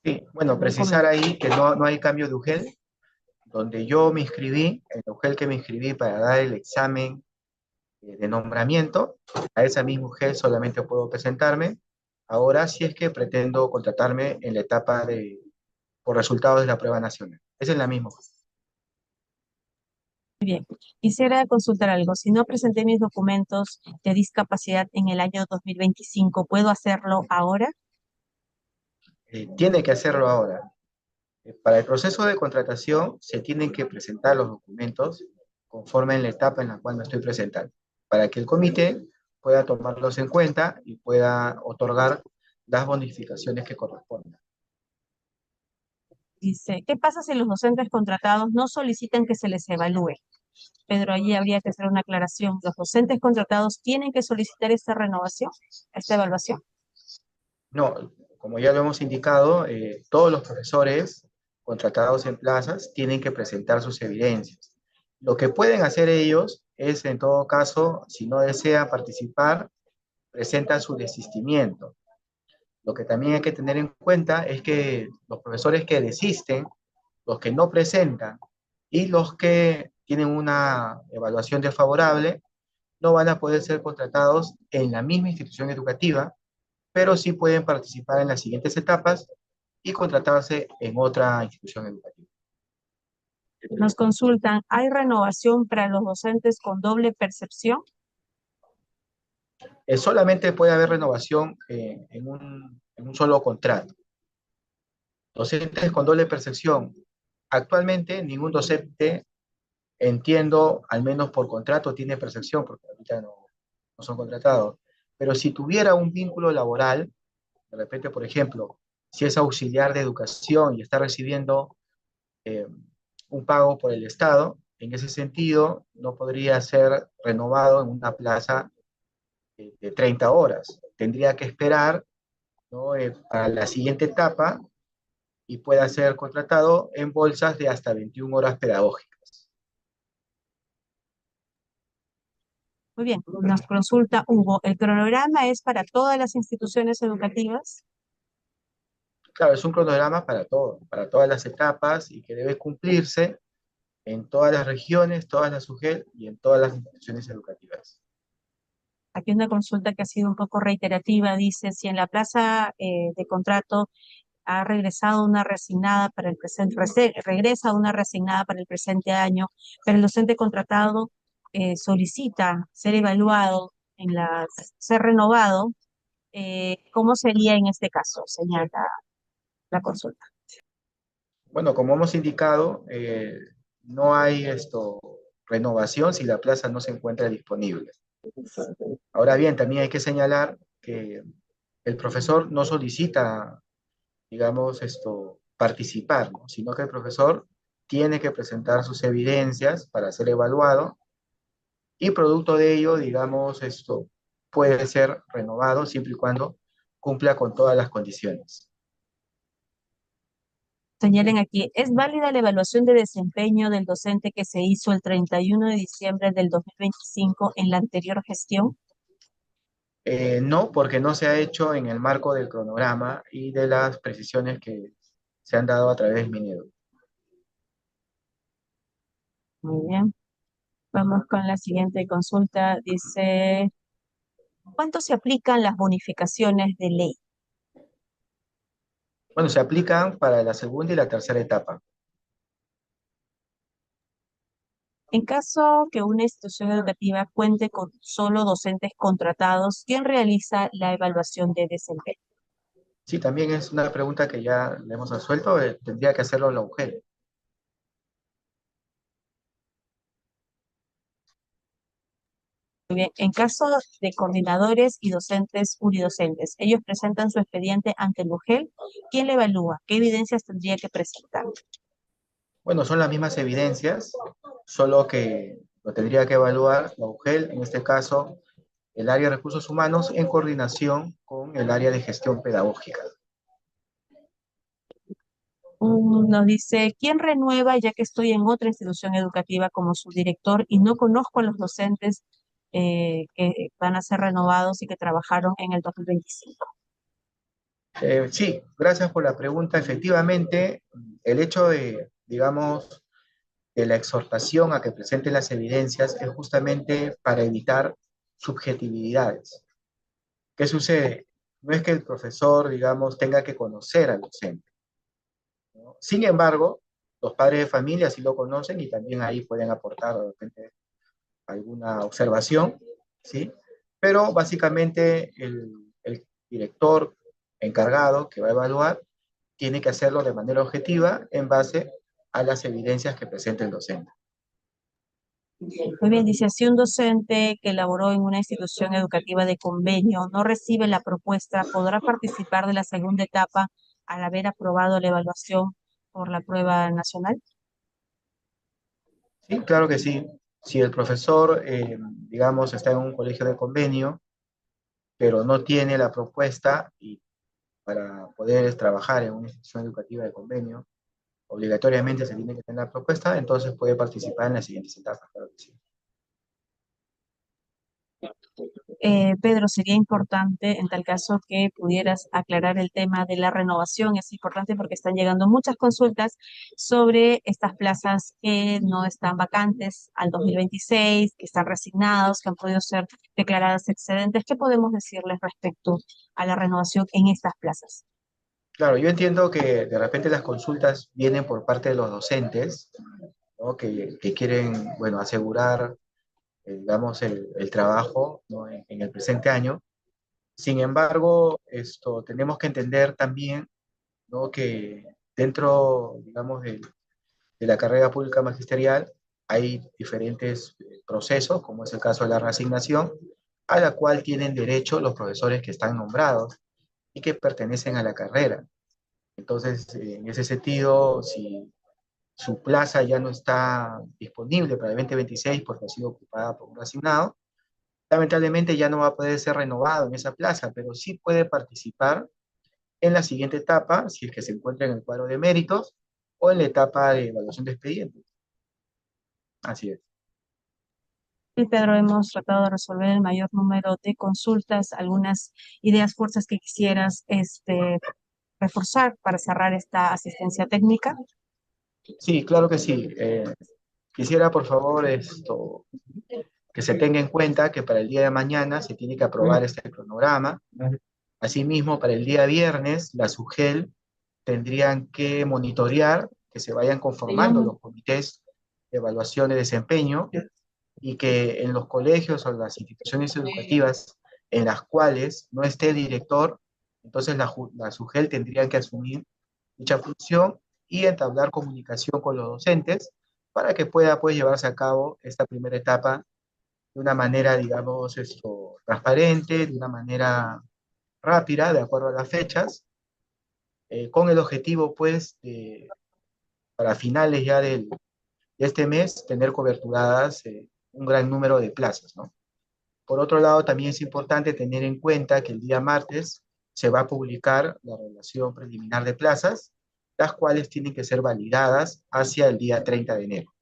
Sí, bueno, ¿Algún precisar comentario? ahí que no hay cambio de UGEL, donde yo me inscribí, el UGEL que me inscribí para dar el examen de nombramiento, a esa misma UGEL solamente puedo presentarme. Ahora si es que pretendo contratarme en la etapa por resultados de la prueba nacional. Esa es la misma. Bien, quisiera consultar algo. Si no presenté mis documentos de discapacidad en el año 2025, ¿puedo hacerlo ahora? Tiene que hacerlo ahora. Para el proceso de contratación se tienen que presentar los documentos conforme en la etapa en la cual me estoy presentando, para que el comité pueda tomarlos en cuenta y pueda otorgar las bonificaciones que correspondan. Dice, ¿qué pasa si los docentes contratados no solicitan que se les evalúe? Pedro, allí habría que hacer una aclaración. ¿Los docentes contratados tienen que solicitar esta renovación, esta evaluación? No, como ya lo hemos indicado, todos los profesores contratados en plazas tienen que presentar sus evidencias. Lo que pueden hacer ellos es, en todo caso, si no desean participar, presentan su desistimiento. Lo que también hay que tener en cuenta es que los profesores que desisten, los que no presentan y los que tienen una evaluación desfavorable, no van a poder ser contratados en la misma institución educativa, pero sí pueden participar en las siguientes etapas y contratarse en otra institución educativa. Nos consultan, ¿hay renovación para los docentes con doble percepción? Solamente puede haber renovación en un solo contrato. Docentes con doble percepción, Actualmente ningún docente, entiendo, al menos por contrato, tiene percepción, porque ahorita no son contratados. Pero si tuviera un vínculo laboral, de repente, por ejemplo, si es auxiliar de educación y está recibiendo eh, un pago por el Estado, en ese sentido no podría ser renovado en una plaza de 30 horas. Tendría que esperar, ¿no? Para la siguiente etapa y pueda ser contratado en bolsas de hasta 21 horas pedagógicas. Muy bien, nos consulta Hugo. ¿El cronograma es para todas las instituciones educativas? Claro, es un cronograma para todo, para todas las etapas y que debe cumplirse en todas las regiones, todas las UGEL y en todas las instituciones educativas. Aquí una consulta que ha sido un poco reiterativa. Dice, si en la plaza de contrato ha regresado una resignada para el presente, regresa una resignada para el presente año, pero el docente contratado solicita ser evaluado ser renovado, ¿cómo sería en este caso? Señala la consulta. Bueno, como hemos indicado, no hay renovación si la plaza no se encuentra disponible. Ahora bien, también hay que señalar que el profesor no solicita, digamos, participar, ¿no? Sino que el profesor tiene que presentar sus evidencias para ser evaluado y producto de ello, digamos, esto puede ser renovado siempre y cuando cumpla con todas las condiciones. Señalen aquí, ¿es válida la evaluación de desempeño del docente que se hizo el 31 de diciembre del 2025 en la anterior gestión? No, porque no se ha hecho en el marco del cronograma y de las precisiones que se han dado a través del Minedo. Muy bien. Vamos con la siguiente consulta. Dice, ¿cuánto se aplican las bonificaciones de ley? Bueno, se aplican para la segunda y la tercera etapa. En caso que una institución educativa cuente con solo docentes contratados, ¿quién realiza la evaluación de desempeño? Sí, también es una pregunta que ya le hemos resuelto, tendría que hacerlo la UGEL. Muy bien. En caso de coordinadores y docentes unidocentes, ellos presentan su expediente ante el UGEL. ¿Quién le evalúa? ¿Qué evidencias tendría que presentar? Bueno, son las mismas evidencias, solo que lo tendría que evaluar la UGEL, en este caso el área de recursos humanos en coordinación con el área de gestión pedagógica. Nos dice, ¿quién renueva ya que estoy en otra institución educativa como subdirector y no conozco a los docentes que van a ser renovados y que trabajaron en el 2025? Sí, gracias por la pregunta. Efectivamente, el hecho de, digamos, de la exhortación a que presenten las evidencias es justamente para evitar subjetividades. ¿Qué sucede? No es que el profesor, digamos, tenga que conocer al docente, ¿no? Sin embargo, los padres de familia sí lo conocen y también ahí pueden aportar de repente alguna observación, ¿sí? Pero básicamente el director encargado que va a evaluar tiene que hacerlo de manera objetiva en base a las evidencias que presente el docente. Muy bien, dice, si un docente que laboró en una institución educativa de convenio no recibe la propuesta, ¿podrá participar de la segunda etapa al haber aprobado la evaluación por la prueba nacional? Sí, claro que sí. Si el profesor, digamos, está en un colegio de convenio, pero no tiene la propuesta y para poder trabajar en una institución educativa de convenio, obligatoriamente se tiene que tener la propuesta, entonces puede participar en las siguientes etapas, claro que sí. Pedro, sería importante en tal caso que pudieras aclarar el tema de la renovación. Es importante porque están llegando muchas consultas sobre estas plazas que no están vacantes al 2026, que están resignados, que han podido ser declaradas excedentes. ¿Qué podemos decirles respecto a la renovación en estas plazas? Claro, yo entiendo que de repente las consultas vienen por parte de los docentes, ¿no? Que quieren, bueno, asegurar, digamos, el trabajo, ¿no? En el presente año. Sin embargo, tenemos que entender también, ¿no? Que dentro, digamos, de la carrera pública magisterial hay diferentes procesos, como es el caso de la reasignación, a la cual tienen derecho los profesores que están nombrados y que pertenecen a la carrera. Entonces, en ese sentido, si su plaza ya no está disponible para el 2026 porque ha sido ocupada por un asignado, lamentablemente ya no va a poder ser renovado en esa plaza, pero sí puede participar en la siguiente etapa, si es que se encuentra en el cuadro de méritos, o en la etapa de evaluación de expedientes. Así es. Y Pedro, hemos tratado de resolver el mayor número de consultas, algunas ideas, fuerzas que quisieras reforzar para cerrar esta asistencia técnica. Sí, claro que sí. Quisiera, por favor, que se tenga en cuenta que para el día de mañana se tiene que aprobar este cronograma. Asimismo, para el día viernes, la SUGEL tendrían que monitorear que se vayan conformando los comités de evaluación de desempeño y que en los colegios o las instituciones educativas en las cuales no esté el director, entonces la SUGEL tendría que asumir dicha función y entablar comunicación con los docentes para que pueda pues, llevarse a cabo esta primera etapa de una manera, digamos, transparente, de una manera rápida, de acuerdo a las fechas, con el objetivo, pues, para finales ya de este mes, tener coberturadas un gran número de plazas, ¿no? Por otro lado, también es importante tener en cuenta que el día martes se va a publicar la relación preliminar de plazas, las cuales tienen que ser validadas hacia el día 30 de enero.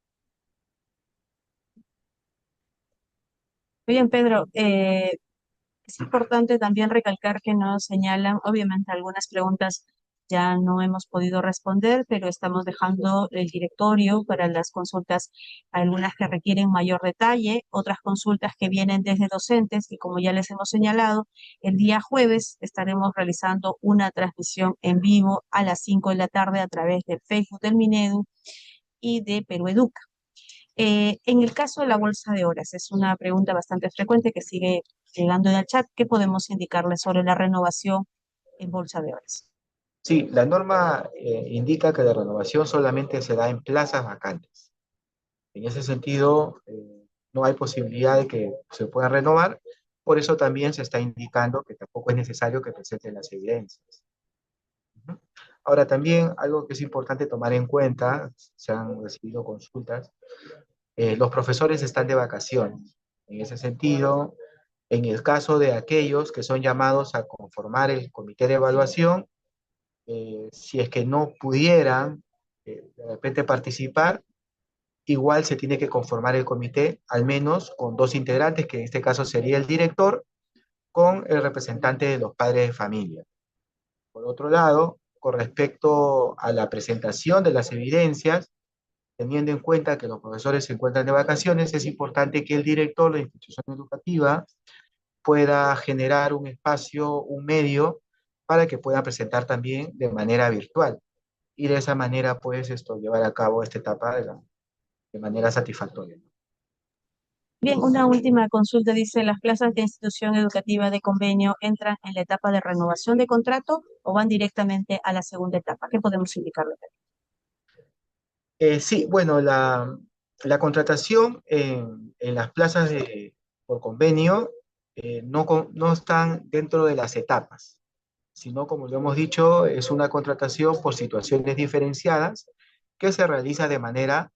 Muy bien, Pedro, es importante también recalcar que nos señalan, obviamente algunas preguntas ya no hemos podido responder, pero estamos dejando el directorio para las consultas, algunas que requieren mayor detalle, otras consultas que vienen desde docentes y como ya les hemos señalado, el día jueves estaremos realizando una transmisión en vivo a las 5 de la tarde a través del Facebook del Minedu y de Perú Educa. En el caso de la bolsa de horas, es una pregunta bastante frecuente que sigue llegando en el chat. ¿Qué podemos indicarles sobre la renovación en bolsa de horas? Sí, la norma indica que la renovación solamente se da en plazas vacantes. En ese sentido, no hay posibilidad de que se pueda renovar, por eso también se está indicando que tampoco es necesario que presenten las evidencias. Ujú. Ahora, también algo que es importante tomar en cuenta, se han recibido consultas, los profesores están de vacaciones. En ese sentido, en el caso de aquellos que son llamados a conformar el comité de evaluación, si es que no pudieran de repente participar, igual se tiene que conformar el comité, al menos con dos integrantes, que en este caso sería el director, con el representante de los padres de familia. Por otro lado, con respecto a la presentación de las evidencias, teniendo en cuenta que los profesores se encuentran de vacaciones, es importante que el director de la institución educativa pueda generar un espacio, un medio, para que puedan presentar también de manera virtual. Y de esa manera, pues, llevar a cabo esta etapa de manera satisfactoria. Bien, una última consulta dice, ¿las plazas de institución educativa de convenio entran en la etapa de renovación de contrato o van directamente a la segunda etapa? ¿Qué podemos indicarle? Sí, bueno, la contratación en las plazas por convenio no están dentro de las etapas, sino como lo hemos dicho, es una contratación por situaciones diferenciadas que se realiza de manera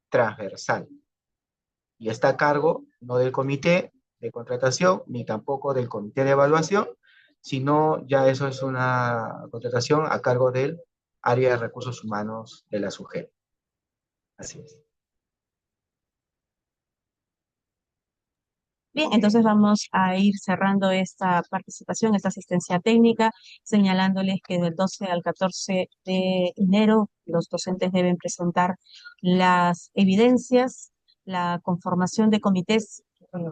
transversal y está a cargo no del comité de contratación ni tampoco del comité de evaluación, sino ya eso es una contratación a cargo del área de recursos humanos de la SUGEP. Así es. Bien, entonces vamos a ir cerrando esta participación, esta asistencia técnica, señalándoles que del 12 al 14 de enero los docentes deben presentar las evidencias, la conformación de comités.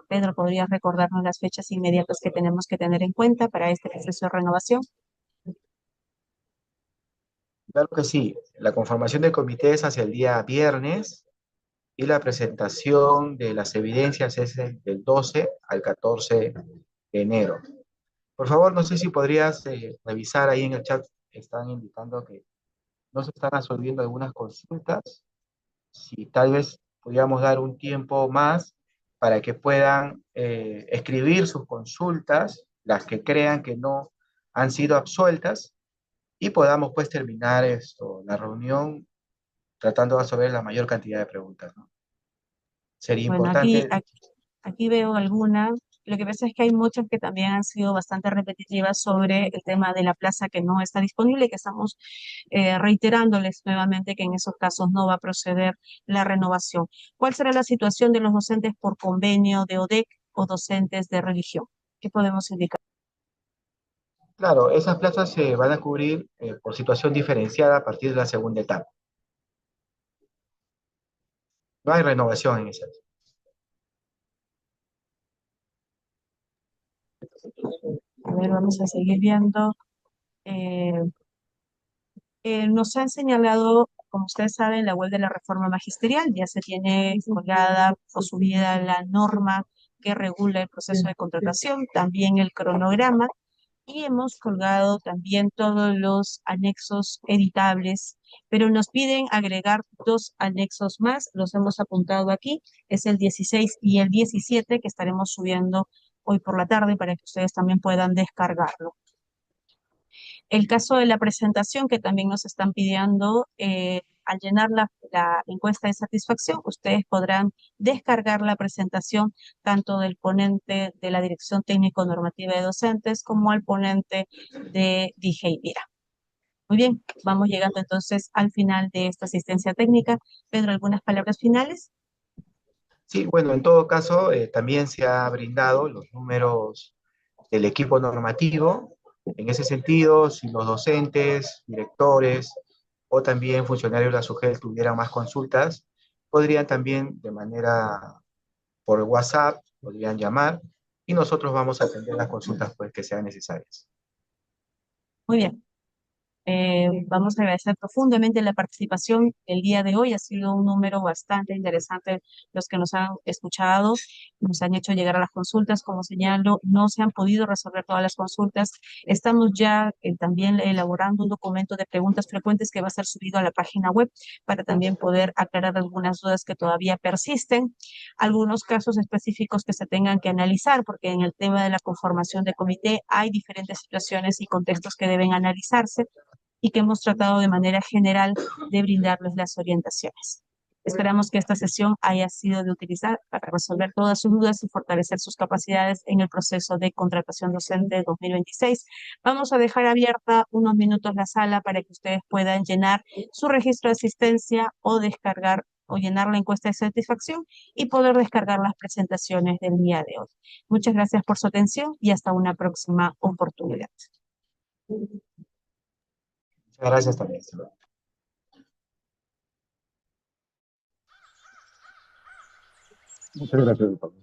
Pedro, ¿podrías recordarnos las fechas inmediatas que tenemos que tener en cuenta para este proceso de renovación? Claro que sí, la conformación del comité es hacia el día viernes y la presentación de las evidencias es del 12 al 14 de enero. Por favor, no sé si podrías revisar ahí en el chat, están indicando que no se están resolviendo algunas consultas. si tal vez pudiéramos dar un tiempo más para que puedan escribir sus consultas, las que crean que no han sido absueltas, y podamos pues terminar la reunión tratando de resolver la mayor cantidad de preguntas, ¿no? Sería Bueno, aquí, importante. aquí veo algunas. Lo que pasa es que hay muchas que también han sido bastante repetitivas sobre el tema de la plaza que no está disponible y que estamos reiterándoles nuevamente que en esos casos no va a proceder la renovación. ¿Cuál será la situación de los docentes por convenio de ODEC o docentes de religión? ¿Qué podemos indicar? Claro, esas plazas se van a cubrir por situación diferenciada a partir de la segunda etapa. No hay renovación en esa. A ver, vamos a seguir viendo. Eh, nos han señalado, como ustedes saben, la web de la reforma magisterial. Ya se tiene colgada o subida la norma que regula el proceso de contratación, también el cronograma, y hemos colgado también todos los anexos editables, pero nos piden agregar dos anexos más, los hemos apuntado aquí, es el 16 y el 17 que estaremos subiendo hoy por la tarde para que ustedes también puedan descargarlo. El caso de la presentación que también nos están pidiendo, al llenar la encuesta de satisfacción, ustedes podrán descargar la presentación tanto del ponente de la Dirección Técnico-Normativa de Docentes como al ponente de DGIDIRA. Muy bien, vamos llegando entonces al final de esta asistencia técnica. Pedro, ¿algunas palabras finales? Sí, bueno, en todo caso, también se ha brindado los números del equipo normativo. En ese sentido, si los docentes, directores o también funcionarios de la SUGEL tuvieran más consultas, podrían también de manera por WhatsApp, podrían llamar y nosotros vamos a atender las consultas pues, que sean necesarias. Muy bien. Vamos a agradecer profundamente la participación el día de hoy. Ha sido un número bastante interesante los que nos han escuchado, nos han hecho llegar a las consultas. Como señalo, no se han podido resolver todas las consultas. Estamos ya también elaborando un documento de preguntas frecuentes que va a ser subido a la página web para también poder aclarar algunas dudas que todavía persisten, algunos casos específicos que se tengan que analizar, porque en el tema de la conformación de comité hay diferentes situaciones y contextos que deben analizarse y que hemos tratado de manera general de brindarles las orientaciones. Esperamos que esta sesión haya sido de utilidad para resolver todas sus dudas y fortalecer sus capacidades en el proceso de contratación docente 2026. Vamos a dejar abierta unos minutos la sala para que ustedes puedan llenar su registro de asistencia o descargar o llenar la encuesta de satisfacción y poder descargar las presentaciones del día de hoy. Muchas gracias por su atención y hasta una próxima oportunidad. Muchas gracias también. Muchas gracias, doctor.